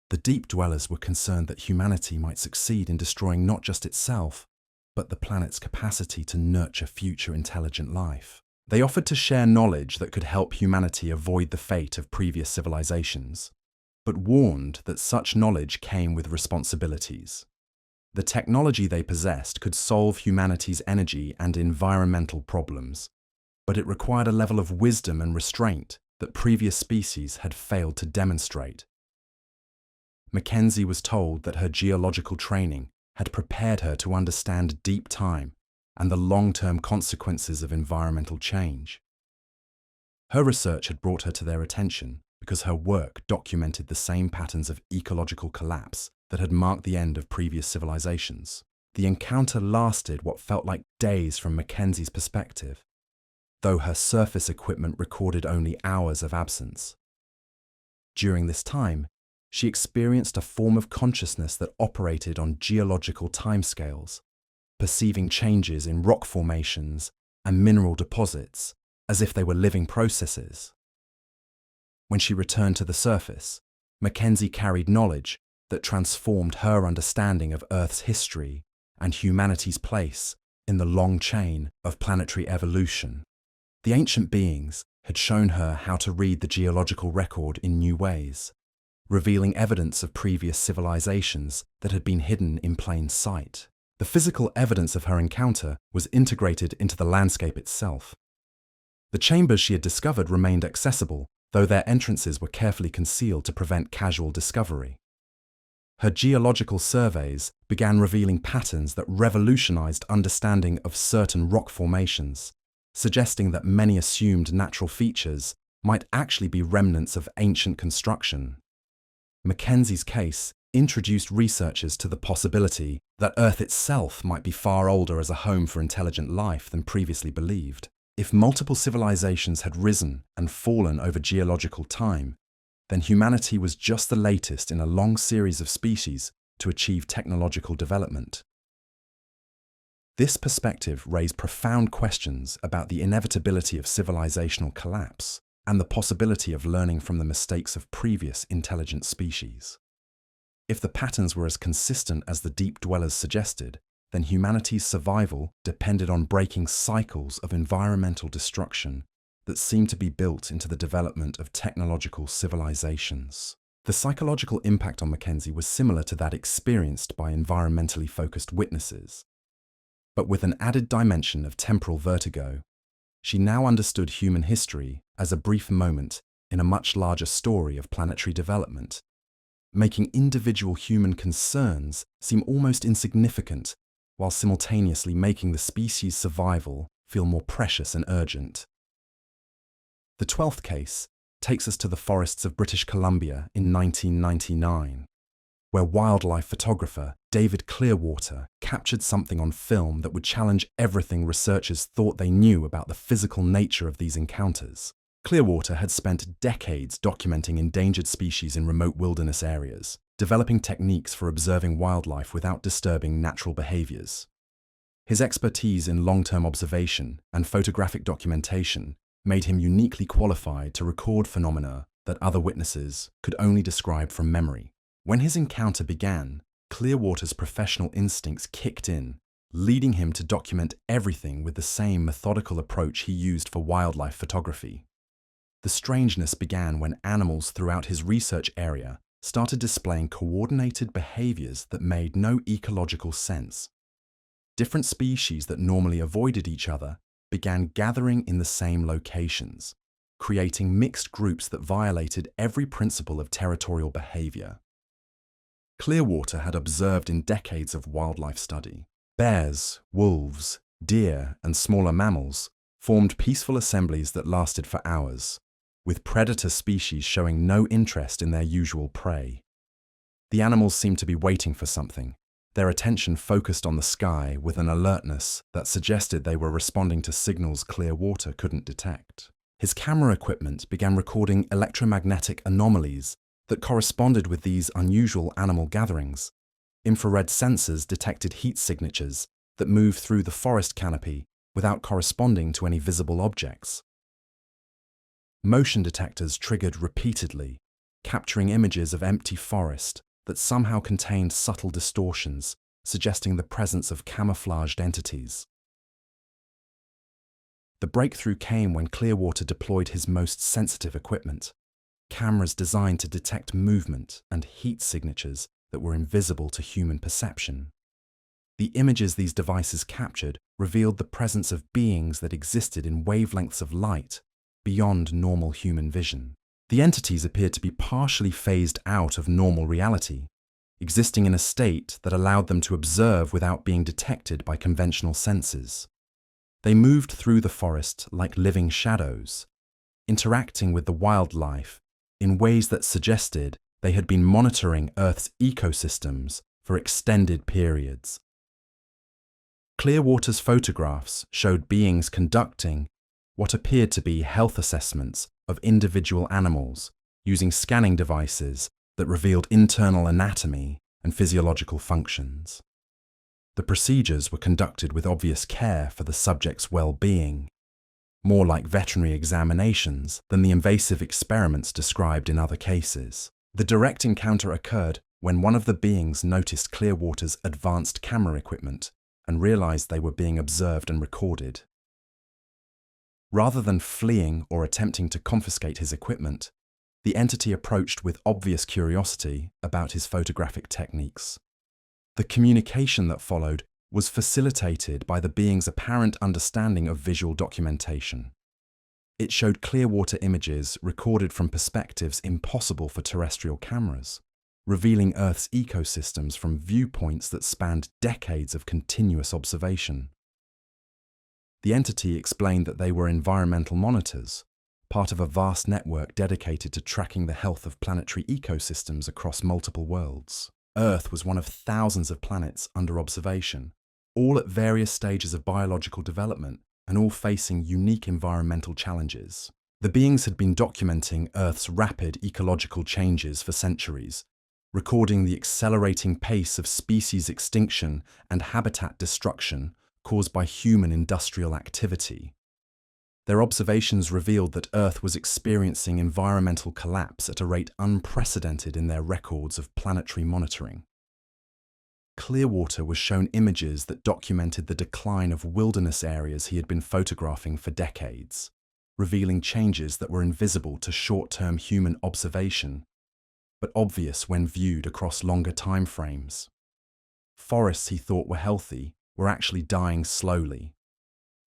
The deep dwellers were concerned that humanity might succeed in destroying not just itself, but the planet's capacity to nurture future intelligent life. They offered to share knowledge that could help humanity avoid the fate of previous civilizations, but warned that such knowledge came with responsibilities. The technology they possessed could solve humanity's energy and environmental problems, but it required a level of wisdom and restraint that previous species had failed to demonstrate. Mackenzie was told that her geological training had prepared her to understand deep time and the long-term consequences of environmental change. Her research had brought her to their attention because her work documented the same patterns of ecological collapse that had marked the end of previous civilizations. The encounter lasted what felt like days from Mackenzie's perspective, though her surface equipment recorded only hours of absence. During this time, she experienced a form of consciousness that operated on geological timescales, perceiving changes in rock formations and mineral deposits as if they were living processes. When she returned to the surface, Mackenzie carried knowledge that transformed her understanding of Earth's history and humanity's place in the long chain of planetary evolution. The ancient beings had shown her how to read the geological record in new ways, revealing evidence of previous civilizations that had been hidden in plain sight. The physical evidence of her encounter was integrated into the landscape itself. The chambers she had discovered remained accessible, though their entrances were carefully concealed to prevent casual discovery. Her geological surveys began revealing patterns that revolutionized understanding of certain rock formations, suggesting that many assumed natural features might actually be remnants of ancient construction. Mackenzie's case introduced researchers to the possibility that Earth itself might be far older as a home for intelligent life than previously believed. If multiple civilizations had risen and fallen over geological time, then humanity was just the latest in a long series of species to achieve technological development. This perspective raised profound questions about the inevitability of civilizational collapse and the possibility of learning from the mistakes of previous intelligent species. If the patterns were as consistent as the deep dwellers suggested, then humanity's survival depended on breaking cycles of environmental destruction that seemed to be built into the development of technological civilizations. The psychological impact on Mackenzie was similar to that experienced by environmentally focused witnesses. But with an added dimension of temporal vertigo, she now understood human history as a brief moment in a much larger story of planetary development, making individual human concerns seem almost insignificant while simultaneously making the species' survival feel more precious and urgent. The 12th case takes us to the forests of British Columbia in 1999, where wildlife photographer David Clearwater captured something on film that would challenge everything researchers thought they knew about the physical nature of these encounters. Clearwater had spent decades documenting endangered species in remote wilderness areas, developing techniques for observing wildlife without disturbing natural behaviors. His expertise in long-term observation and photographic documentation made him uniquely qualified to record phenomena that other witnesses could only describe from memory. When his encounter began, Clearwater's professional instincts kicked in, leading him to document everything with the same methodical approach he used for wildlife photography. The strangeness began when animals throughout his research area started displaying coordinated behaviors that made no ecological sense. Different species that normally avoided each other began gathering in the same locations, creating mixed groups that violated every principle of territorial behavior. Clearwater had observed in decades of wildlife study. Bears, wolves, deer, and smaller mammals formed peaceful assemblies that lasted for hours, with predator species showing no interest in their usual prey. The animals seemed to be waiting for something, their attention focused on the sky with an alertness that suggested they were responding to signals clear water couldn't detect. His camera equipment began recording electromagnetic anomalies that corresponded with these unusual animal gatherings. Infrared sensors detected heat signatures that moved through the forest canopy without corresponding to any visible objects. Motion detectors triggered repeatedly, capturing images of empty forest that somehow contained subtle distortions, suggesting the presence of camouflaged entities. The breakthrough came when Clearwater deployed his most sensitive equipment, cameras designed to detect movement and heat signatures that were invisible to human perception. The images these devices captured revealed the presence of beings that existed in wavelengths of light beyond normal human vision. The entities appeared to be partially phased out of normal reality, existing in a state that allowed them to observe without being detected by conventional senses. They moved through the forest like living shadows, interacting with the wildlife in ways that suggested they had been monitoring Earth's ecosystems for extended periods. Clearwater's photographs showed beings conducting what appeared to be health assessments of individual animals using scanning devices that revealed internal anatomy and physiological functions. The procedures were conducted with obvious care for the subject's well-being, more like veterinary examinations than the invasive experiments described in other cases. The direct encounter occurred when one of the beings noticed Clearwater's advanced camera equipment and realized they were being observed and recorded. Rather than fleeing or attempting to confiscate his equipment, the entity approached with obvious curiosity about his photographic techniques. The communication that followed was facilitated by the being's apparent understanding of visual documentation. It showed Clearwater images recorded from perspectives impossible for terrestrial cameras, revealing Earth's ecosystems from viewpoints that spanned decades of continuous observation. The entity explained that they were environmental monitors, part of a vast network dedicated to tracking the health of planetary ecosystems across multiple worlds. Earth was one of thousands of planets under observation, all at various stages of biological development and all facing unique environmental challenges. The beings had been documenting Earth's rapid ecological changes for centuries, recording the accelerating pace of species extinction and habitat destruction caused by human industrial activity. Their observations revealed that Earth was experiencing environmental collapse at a rate unprecedented in their records of planetary monitoring. Clearwater was shown images that documented the decline of wilderness areas he had been photographing for decades, revealing changes that were invisible to short-term human observation, but obvious when viewed across longer time frames. Forests he thought were healthy were actually dying slowly,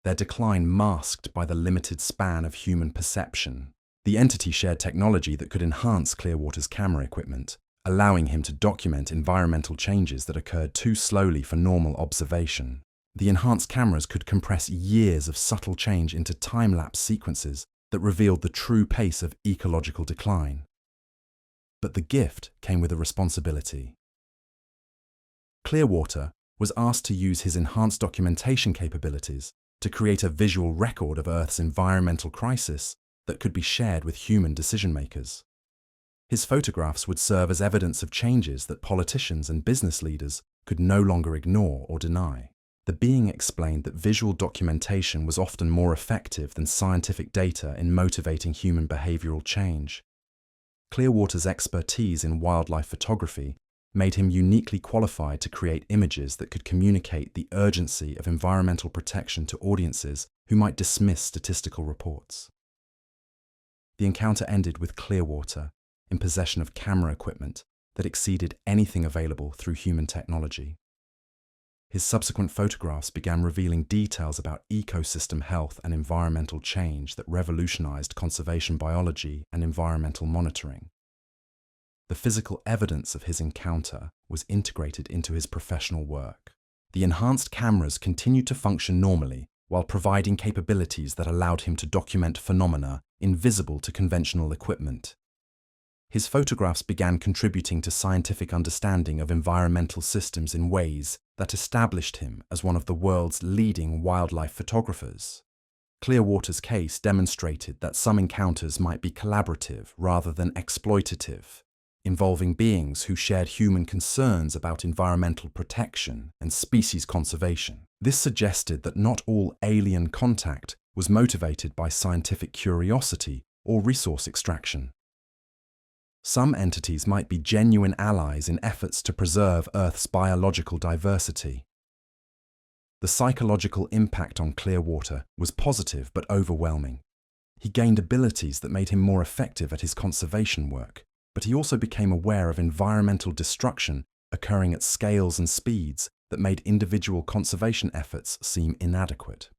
their decline masked by the limited span of human perception. The entity shared technology that could enhance Clearwater's camera equipment, allowing him to document environmental changes that occurred too slowly for normal observation. The enhanced cameras could compress years of subtle change into time-lapse sequences that revealed the true pace of ecological decline. But the gift came with a responsibility. Clearwater was asked to use his enhanced documentation capabilities to create a visual record of Earth's environmental crisis that could be shared with human decision-makers. His photographs would serve as evidence of changes that politicians and business leaders could no longer ignore or deny. The being explained that visual documentation was often more effective than scientific data in motivating human behavioral change. Clearwater's expertise in wildlife photography made him uniquely qualified to create images that could communicate the urgency of environmental protection to audiences who might dismiss statistical reports. The encounter ended with Clearwater in possession of camera equipment that exceeded anything available through human technology. His subsequent photographs began revealing details about ecosystem health and environmental change that revolutionized conservation biology and environmental monitoring. The physical evidence of his encounter was integrated into his professional work. The enhanced cameras continued to function normally while providing capabilities that allowed him to document phenomena invisible to conventional equipment. His photographs began contributing to scientific understanding of environmental systems in ways that established him as one of the world's leading wildlife photographers. Clearwater's case demonstrated that some encounters might be collaborative rather than exploitative, involving beings who shared human concerns about environmental protection and species conservation. This suggested that not all alien contact was motivated by scientific curiosity or resource extraction. Some entities might be genuine allies in efforts to preserve Earth's biological diversity. The psychological impact on Clearwater was positive but overwhelming. He gained abilities that made him more effective at his conservation work, but he also became aware of environmental destruction occurring at scales and speeds that made individual conservation efforts seem inadequate.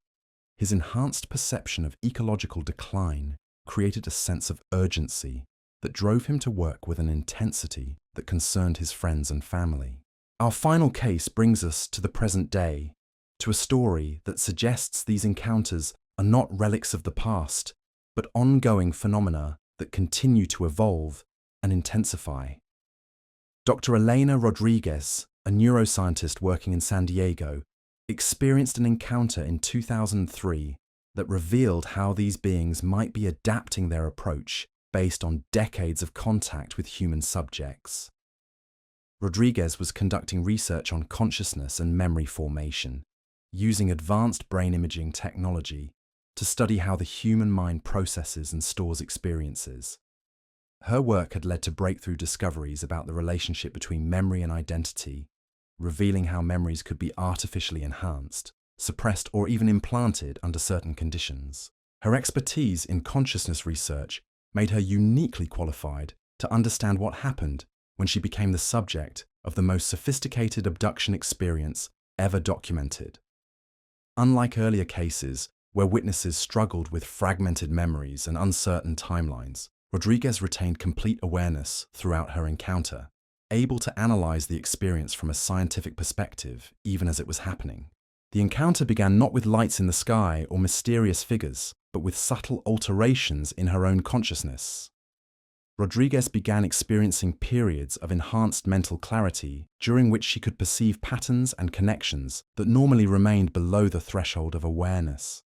His enhanced perception of ecological decline created a sense of urgency that drove him to work with an intensity that concerned his friends and family. Our final case brings us to the present day, to a story that suggests these encounters are not relics of the past, but ongoing phenomena that continue to evolve and intensify. Dr. Elena Rodriguez, a neuroscientist working in San Diego, experienced an encounter in 2003 that revealed how these beings might be adapting their approach based on decades of contact with human subjects. Rodriguez was conducting research on consciousness and memory formation, using advanced brain imaging technology to study how the human mind processes and stores experiences. Her work had led to breakthrough discoveries about the relationship between memory and identity, revealing how memories could be artificially enhanced, suppressed, or even implanted under certain conditions. Her expertise in consciousness research made her uniquely qualified to understand what happened when she became the subject of the most sophisticated abduction experience ever documented. Unlike earlier cases where witnesses struggled with fragmented memories and uncertain timelines, Rodriguez retained complete awareness throughout her encounter, able to analyze the experience from a scientific perspective even as it was happening. The encounter began not with lights in the sky or mysterious figures, but with subtle alterations in her own consciousness. Rodriguez began experiencing periods of enhanced mental clarity during which she could perceive patterns and connections that normally remained below the threshold of awareness.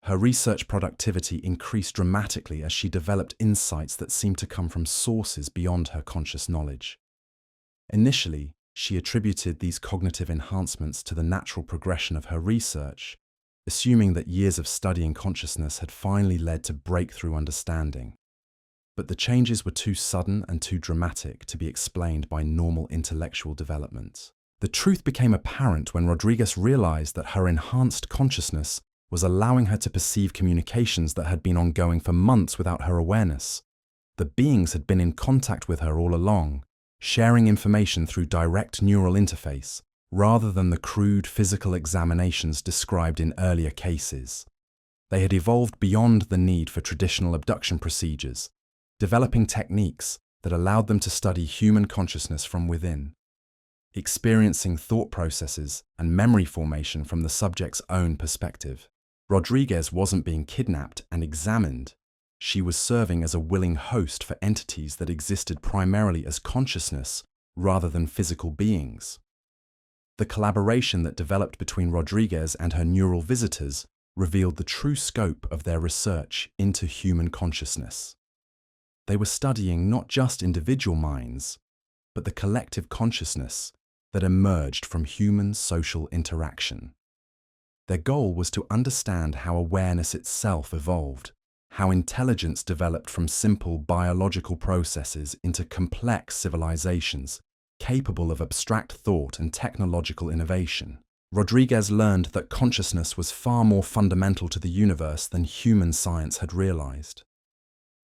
Her research productivity increased dramatically as she developed insights that seemed to come from sources beyond her conscious knowledge. Initially, she attributed these cognitive enhancements to the natural progression of her research, assuming that years of studying consciousness had finally led to breakthrough understanding. But the changes were too sudden and too dramatic to be explained by normal intellectual development. The truth became apparent when Rodriguez realized that her enhanced consciousness was allowing her to perceive communications that had been ongoing for months without her awareness. The beings had been in contact with her all along, sharing information through direct neural interface, rather than the crude physical examinations described in earlier cases. They had evolved beyond the need for traditional abduction procedures, developing techniques that allowed them to study human consciousness from within, experiencing thought processes and memory formation from the subject's own perspective. Rodriguez wasn't being kidnapped and examined. She was serving as a willing host for entities that existed primarily as consciousness rather than physical beings. The collaboration that developed between Rodriguez and her neural visitors revealed the true scope of their research into human consciousness. They were studying not just individual minds, but the collective consciousness that emerged from human social interaction. Their goal was to understand how awareness itself evolved, how intelligence developed from simple biological processes into complex civilizations, capable of abstract thought and technological innovation. Rodriguez learned that consciousness was far more fundamental to the universe than human science had realized.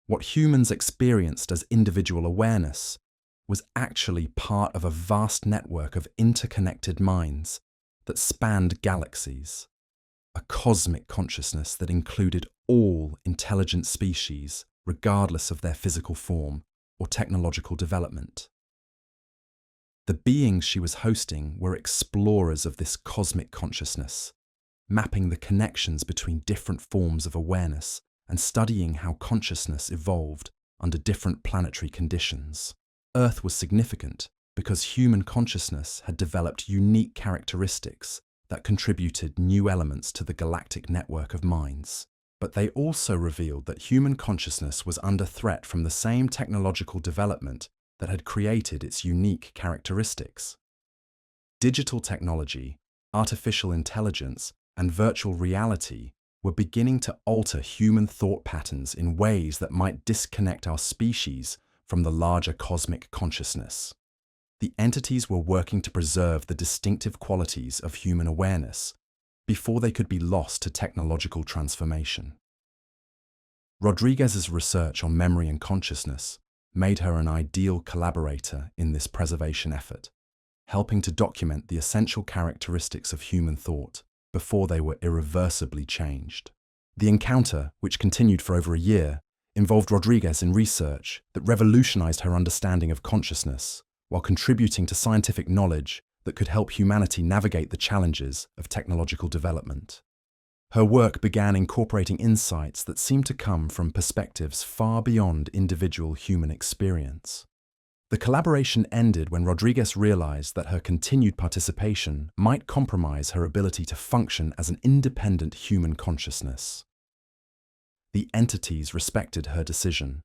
What humans experienced as individual awareness was actually part of a vast network of interconnected minds that spanned galaxies, a cosmic consciousness that included all intelligent species, regardless of their physical form or technological development. The beings she was hosting were explorers of this cosmic consciousness, mapping the connections between different forms of awareness and studying how consciousness evolved under different planetary conditions. Earth was significant because human consciousness had developed unique characteristics that contributed new elements to the galactic network of minds. But they also revealed that human consciousness was under threat from the same technological development that had created its unique characteristics. Digital technology, artificial intelligence, and virtual reality were beginning to alter human thought patterns in ways that might disconnect our species from the larger cosmic consciousness. The entities were working to preserve the distinctive qualities of human awareness before they could be lost to technological transformation. Rodriguez's research on memory and consciousness made her an ideal collaborator in this preservation effort, helping to document the essential characteristics of human thought before they were irreversibly changed. The encounter, which continued for over a year, involved Rodriguez in research that revolutionized her understanding of consciousness while contributing to scientific knowledge that could help humanity navigate the challenges of technological development. Her work began incorporating insights that seemed to come from perspectives far beyond individual human experience. The collaboration ended when Rodriguez realized that her continued participation might compromise her ability to function as an independent human consciousness. The entities respected her decision,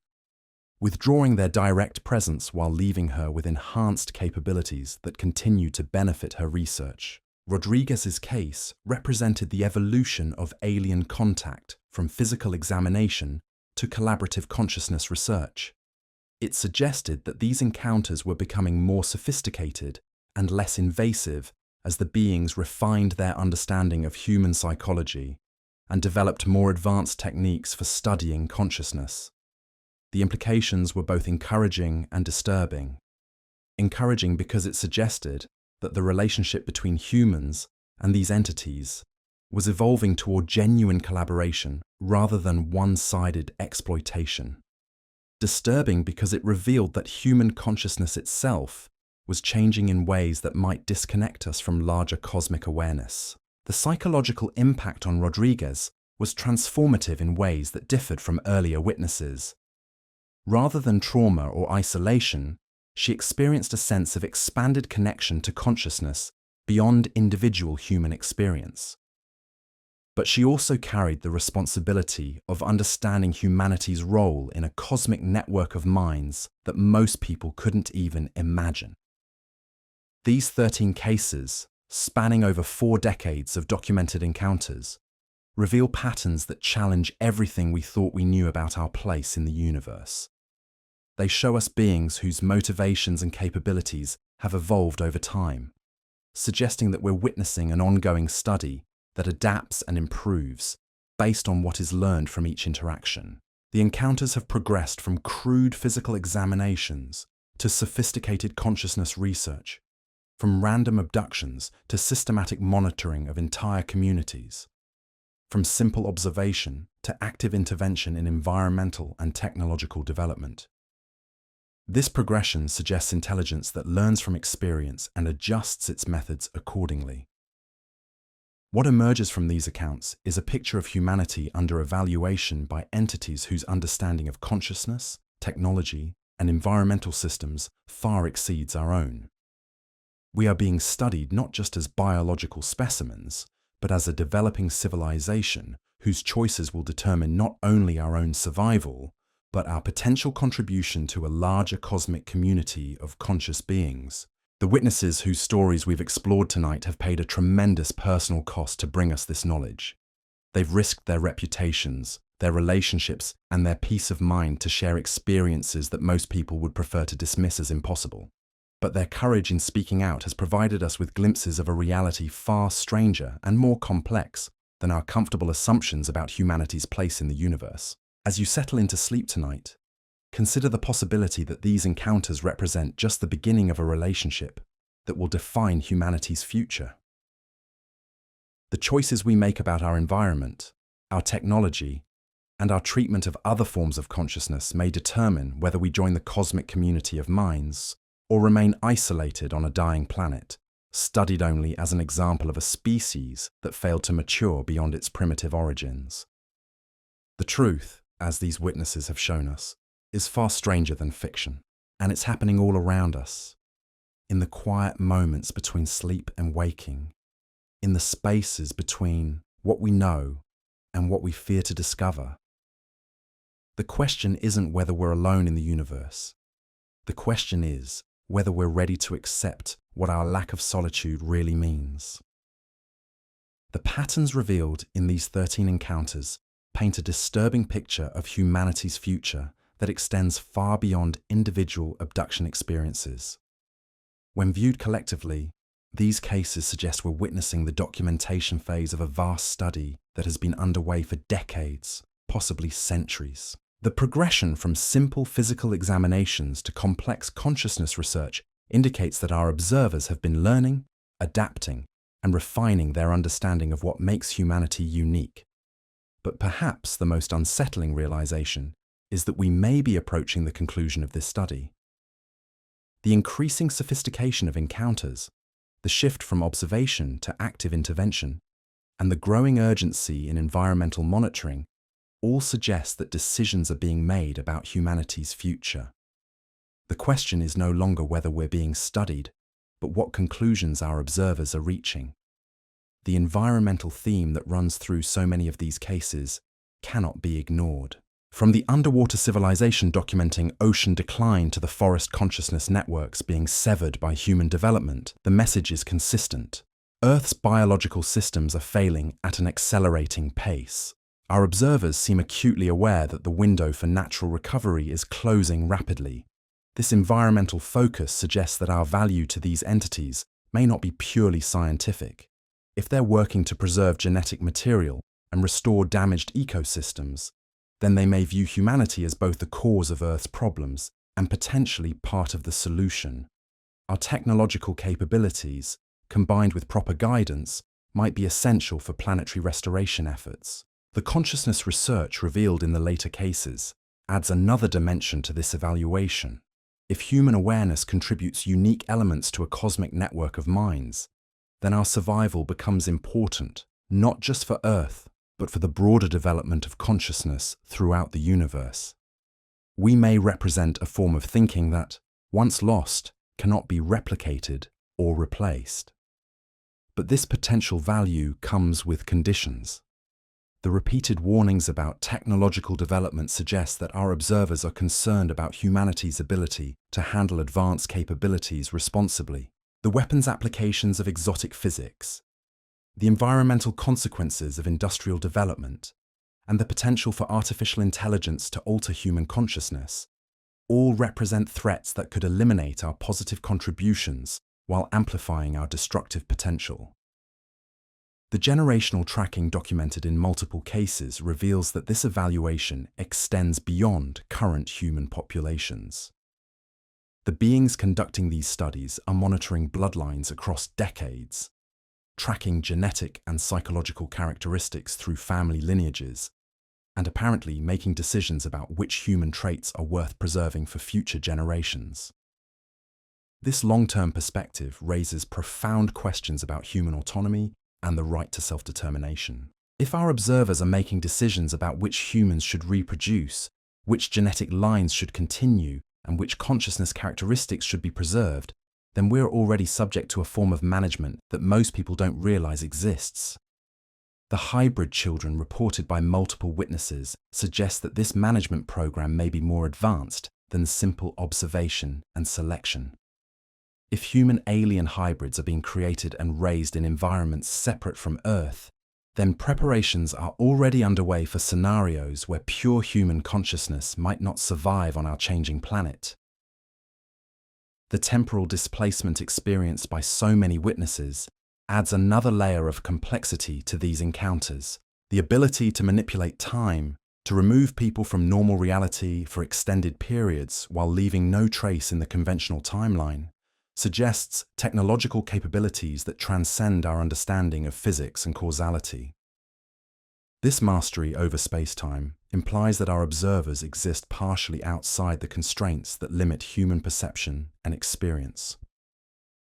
withdrawing their direct presence while leaving her with enhanced capabilities that continued to benefit her research. Rodriguez's case represented the evolution of alien contact from physical examination to collaborative consciousness research. It suggested that these encounters were becoming more sophisticated and less invasive as the beings refined their understanding of human psychology and developed more advanced techniques for studying consciousness. The implications were both encouraging and disturbing. Encouraging because it suggested that the relationship between humans and these entities was evolving toward genuine collaboration rather than one-sided exploitation. Disturbing because it revealed that human consciousness itself was changing in ways that might disconnect us from larger cosmic awareness. The psychological impact on Rodriguez was transformative in ways that differed from earlier witnesses. Rather than trauma or isolation, she experienced a sense of expanded connection to consciousness beyond individual human experience. But she also carried the responsibility of understanding humanity's role in a cosmic network of minds that most people couldn't even imagine. These 13 cases, spanning over 4 decades of documented encounters, reveal patterns that challenge everything we thought we knew about our place in the universe. They show us beings whose motivations and capabilities have evolved over time, suggesting that we're witnessing an ongoing study that adapts and improves based on what is learned from each interaction. The encounters have progressed from crude physical examinations to sophisticated consciousness research, from random abductions to systematic monitoring of entire communities, from simple observation to active intervention in environmental and technological development. This progression suggests intelligence that learns from experience and adjusts its methods accordingly. What emerges from these accounts is a picture of humanity under evaluation by entities whose understanding of consciousness, technology, and environmental systems far exceeds our own. We are being studied not just as biological specimens, but as a developing civilization whose choices will determine not only our own survival, but our potential contribution to a larger cosmic community of conscious beings. The witnesses whose stories we've explored tonight have paid a tremendous personal cost to bring us this knowledge. They've risked their reputations, their relationships, and their peace of mind to share experiences that most people would prefer to dismiss as impossible. But their courage in speaking out has provided us with glimpses of a reality far stranger and more complex than our comfortable assumptions about humanity's place in the universe. As you settle into sleep tonight, consider the possibility that these encounters represent just the beginning of a relationship that will define humanity's future. The choices we make about our environment, our technology, and our treatment of other forms of consciousness may determine whether we join the cosmic community of minds or remain isolated on a dying planet, studied only as an example of a species that failed to mature beyond its primitive origins. The truth, as these witnesses have shown us, is far stranger than fiction, and it's happening all around us, in the quiet moments between sleep and waking, in the spaces between what we know and what we fear to discover. The question isn't whether we're alone in the universe. The question is whether we're ready to accept what our lack of solitude really means. The patterns revealed in these 13 encounters paint a disturbing picture of humanity's future that extends far beyond individual abduction experiences. When viewed collectively, these cases suggest we're witnessing the documentation phase of a vast study that has been underway for decades, possibly centuries. The progression from simple physical examinations to complex consciousness research indicates that our observers have been learning, adapting, and refining their understanding of what makes humanity unique. But perhaps the most unsettling realization is that we may be approaching the conclusion of this study. The increasing sophistication of encounters, the shift from observation to active intervention, and the growing urgency in environmental monitoring all suggest that decisions are being made about humanity's future. The question is no longer whether we're being studied, but what conclusions our observers are reaching. The environmental theme that runs through so many of these cases cannot be ignored. From the underwater civilization documenting ocean decline to the forest consciousness networks being severed by human development, the message is consistent. Earth's biological systems are failing at an accelerating pace. Our observers seem acutely aware that the window for natural recovery is closing rapidly. This environmental focus suggests that our value to these entities may not be purely scientific. If they're working to preserve genetic material and restore damaged ecosystems, then they may view humanity as both the cause of Earth's problems and potentially part of the solution. Our technological capabilities, combined with proper guidance, might be essential for planetary restoration efforts. The consciousness research revealed in the later cases adds another dimension to this evaluation. If human awareness contributes unique elements to a cosmic network of minds, then our survival becomes important, not just for Earth, but for the broader development of consciousness throughout the universe. We may represent a form of thinking that, once lost, cannot be replicated or replaced. But this potential value comes with conditions. The repeated warnings about technological development suggest that our observers are concerned about humanity's ability to handle advanced capabilities responsibly. The weapons applications of exotic physics, the environmental consequences of industrial development, and the potential for artificial intelligence to alter human consciousness all represent threats that could eliminate our positive contributions while amplifying our destructive potential. The generational tracking documented in multiple cases reveals that this evaluation extends beyond current human populations. The beings conducting these studies are monitoring bloodlines across decades, tracking genetic and psychological characteristics through family lineages, and apparently making decisions about which human traits are worth preserving for future generations. This long-term perspective raises profound questions about human autonomy and the right to self-determination. If our observers are making decisions about which humans should reproduce, which genetic lines should continue, and which consciousness characteristics should be preserved, then we're already subject to a form of management that most people don't realize exists. The hybrid children reported by multiple witnesses suggest that this management program may be more advanced than simple observation and selection. If human alien hybrids are being created and raised in environments separate from Earth, then preparations are already underway for scenarios where pure human consciousness might not survive on our changing planet. The temporal displacement experienced by so many witnesses adds another layer of complexity to these encounters. The ability to manipulate time, to remove people from normal reality for extended periods while leaving no trace in the conventional timeline, suggests technological capabilities that transcend our understanding of physics and causality. This mastery over space-time implies that our observers exist partially outside the constraints that limit human perception and experience.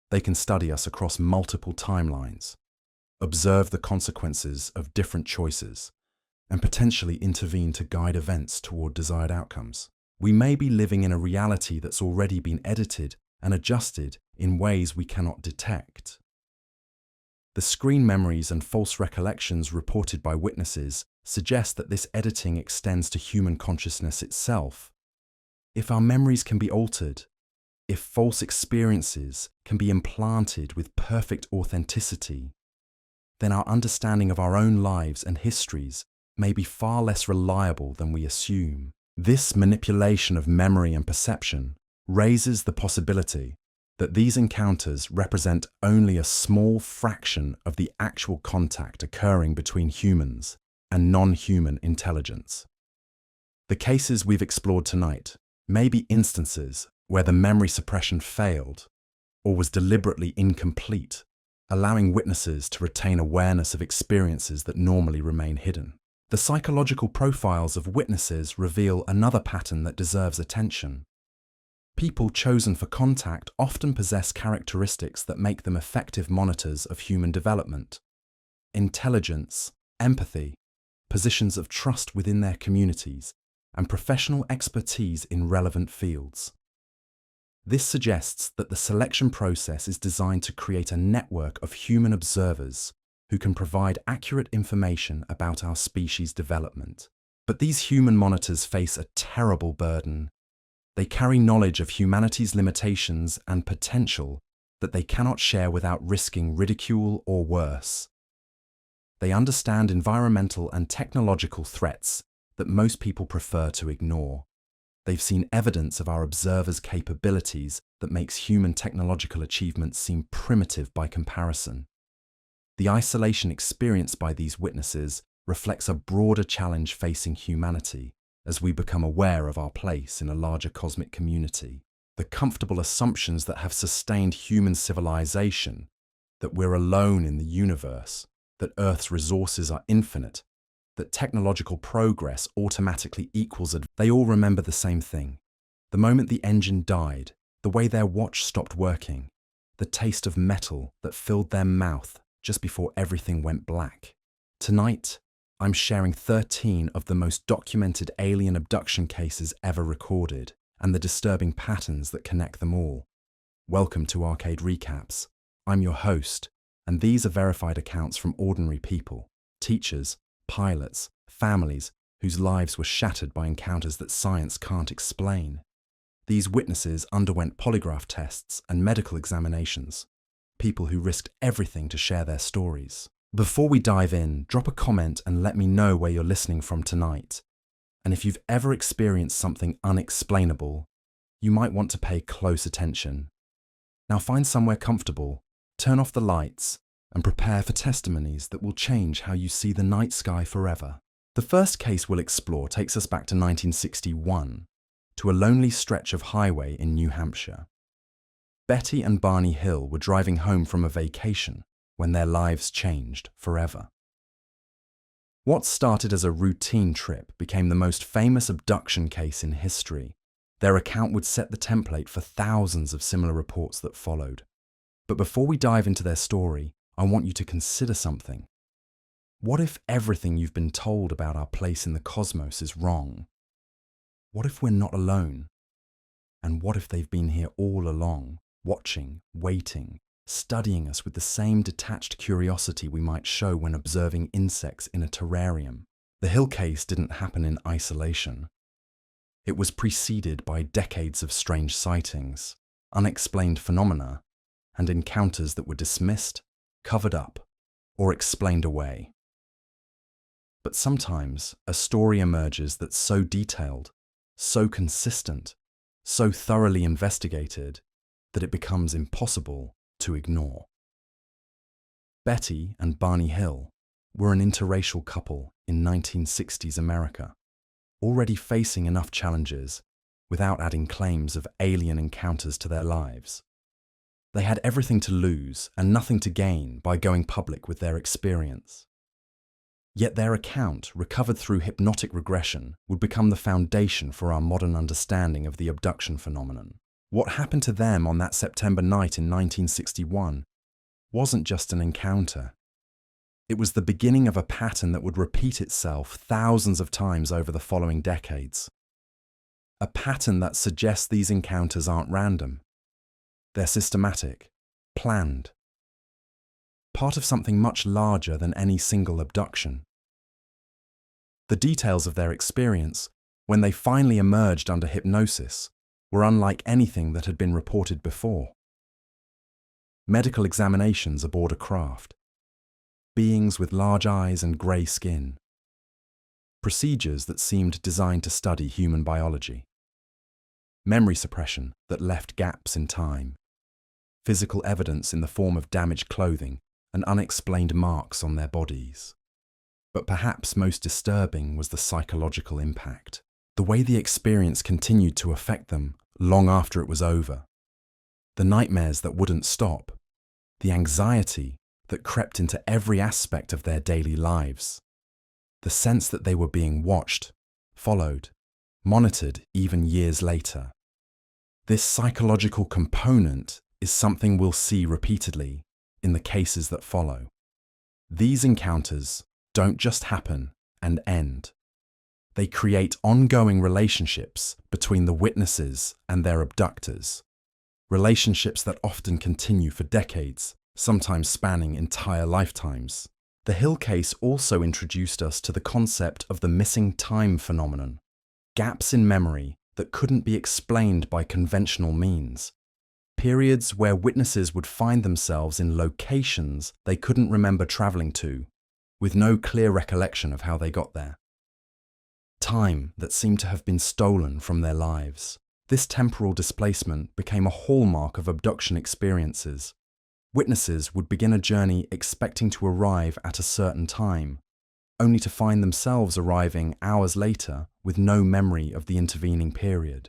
They can study us across multiple timelines, observe the consequences of different choices, and potentially intervene to guide events toward desired outcomes. we may be living in a reality that's already been edited and adjusted in ways we cannot detect. The screen memories and false recollections reported by witnesses suggest that this editing extends to human consciousness itself. If our memories can be altered, if false experiences can be implanted with perfect authenticity, then our understanding of our own lives and histories may be far less reliable than we assume. This manipulation of memory and perception raises the possibility that these encounters represent only a small fraction of the actual contact occurring between humans and non-human intelligence. The cases we've explored tonight may be instances where the memory suppression failed or was deliberately incomplete, allowing witnesses to retain awareness of experiences that normally remain hidden. The psychological profiles of witnesses reveal another pattern that deserves attention. People chosen for contact often possess characteristics that make them effective monitors of human development: intelligence, empathy, positions of trust within their communities, and professional expertise in relevant fields. This suggests that the selection process is designed to create a network of human observers who can provide accurate information about our species' development. But these human monitors face a terrible burden. They carry knowledge of humanity's limitations and potential that they cannot share without risking ridicule or worse. They understand environmental and technological threats that most people prefer to ignore. They've seen evidence of our observers' capabilities that makes human technological achievements seem primitive by comparison. The isolation experienced by these witnesses reflects a broader challenge facing humanity as we become aware of our place in a larger cosmic community. The comfortable assumptions that have sustained human civilization, that we're alone in the universe, that Earth's resources are infinite, that technological progress automatically equals they all remember the same thing. The moment the engine died, the way their watch stopped working, the taste of metal that filled their mouth just before everything went black. Tonight, I'm sharing 13 of the most documented alien abduction cases ever recorded, and the disturbing patterns that connect them all. Welcome to Arcade Recaps. I'm your host, and these are verified accounts from ordinary people, teachers, pilots, families whose lives were shattered by encounters that science can't explain. These witnesses underwent polygraph tests and medical examinations, people who risked everything to share their stories. Before we dive in, drop a comment and let me know where you're listening from tonight. And if you've ever experienced something unexplainable, you might want to pay close attention. Now find somewhere comfortable, turn off the lights, and prepare for testimonies that will change how you see the night sky forever. The first case we'll explore takes us back to 1961, to a lonely stretch of highway in New Hampshire. Betty and Barney Hill were driving home from a vacation when their lives changed forever. What started as a routine trip became the most famous abduction case in history. Their account would set the template for thousands of similar reports that followed. But before we dive into their story, I want you to consider something. What if everything you've been told about our place in the cosmos is wrong? What if we're not alone? And what if they've been here all along, watching, waiting, studying us with the same detached curiosity we might show when observing insects in a terrarium? The Hill case didn't happen in isolation. It was preceded by decades of strange sightings, unexplained phenomena, and encounters that were dismissed, covered up, or explained away. But sometimes a story emerges that's so detailed, so consistent, so thoroughly investigated, that it becomes impossible to ignore. Betty and Barney Hill were an interracial couple in 1960s America, already facing enough challenges without adding claims of alien encounters to their lives. They had everything to lose and nothing to gain by going public with their experience. Yet their account, recovered through hypnotic regression, would become the foundation for our modern understanding of the abduction phenomenon. What happened to them on that September night in 1961 wasn't just an encounter. It was the beginning of a pattern that would repeat itself thousands of times over the following decades. a pattern that suggests these encounters aren't random. They're systematic, planned, part of something much larger than any single abduction. The details of their experience, when they finally emerged under hypnosis, were unlike anything that had been reported before. Medical examinations aboard a craft, beings with large eyes and grey skin, procedures that seemed designed to study human biology, memory suppression that left gaps in time, physical evidence in the form of damaged clothing and unexplained marks on their bodies. But perhaps most disturbing was the psychological impact, the way the experience continued to affect them long after it was over. The nightmares that wouldn't stop, the anxiety that crept into every aspect of their daily lives, the sense that they were being watched, followed, monitored even years later. This psychological component is something we'll see repeatedly in the cases that follow. These encounters don't just happen and end. They create ongoing relationships between the witnesses and their abductors, relationships that often continue for decades, sometimes spanning entire lifetimes. The Hill case also introduced us to the concept of the missing time phenomenon, gaps in memory that couldn't be explained by conventional means, periods where witnesses would find themselves in locations they couldn't remember traveling to, with no clear recollection of how they got there. Time that seemed to have been stolen from their lives. This temporal displacement became a hallmark of abduction experiences. Witnesses would begin a journey expecting to arrive at a certain time, only to find themselves arriving hours later with no memory of the intervening period.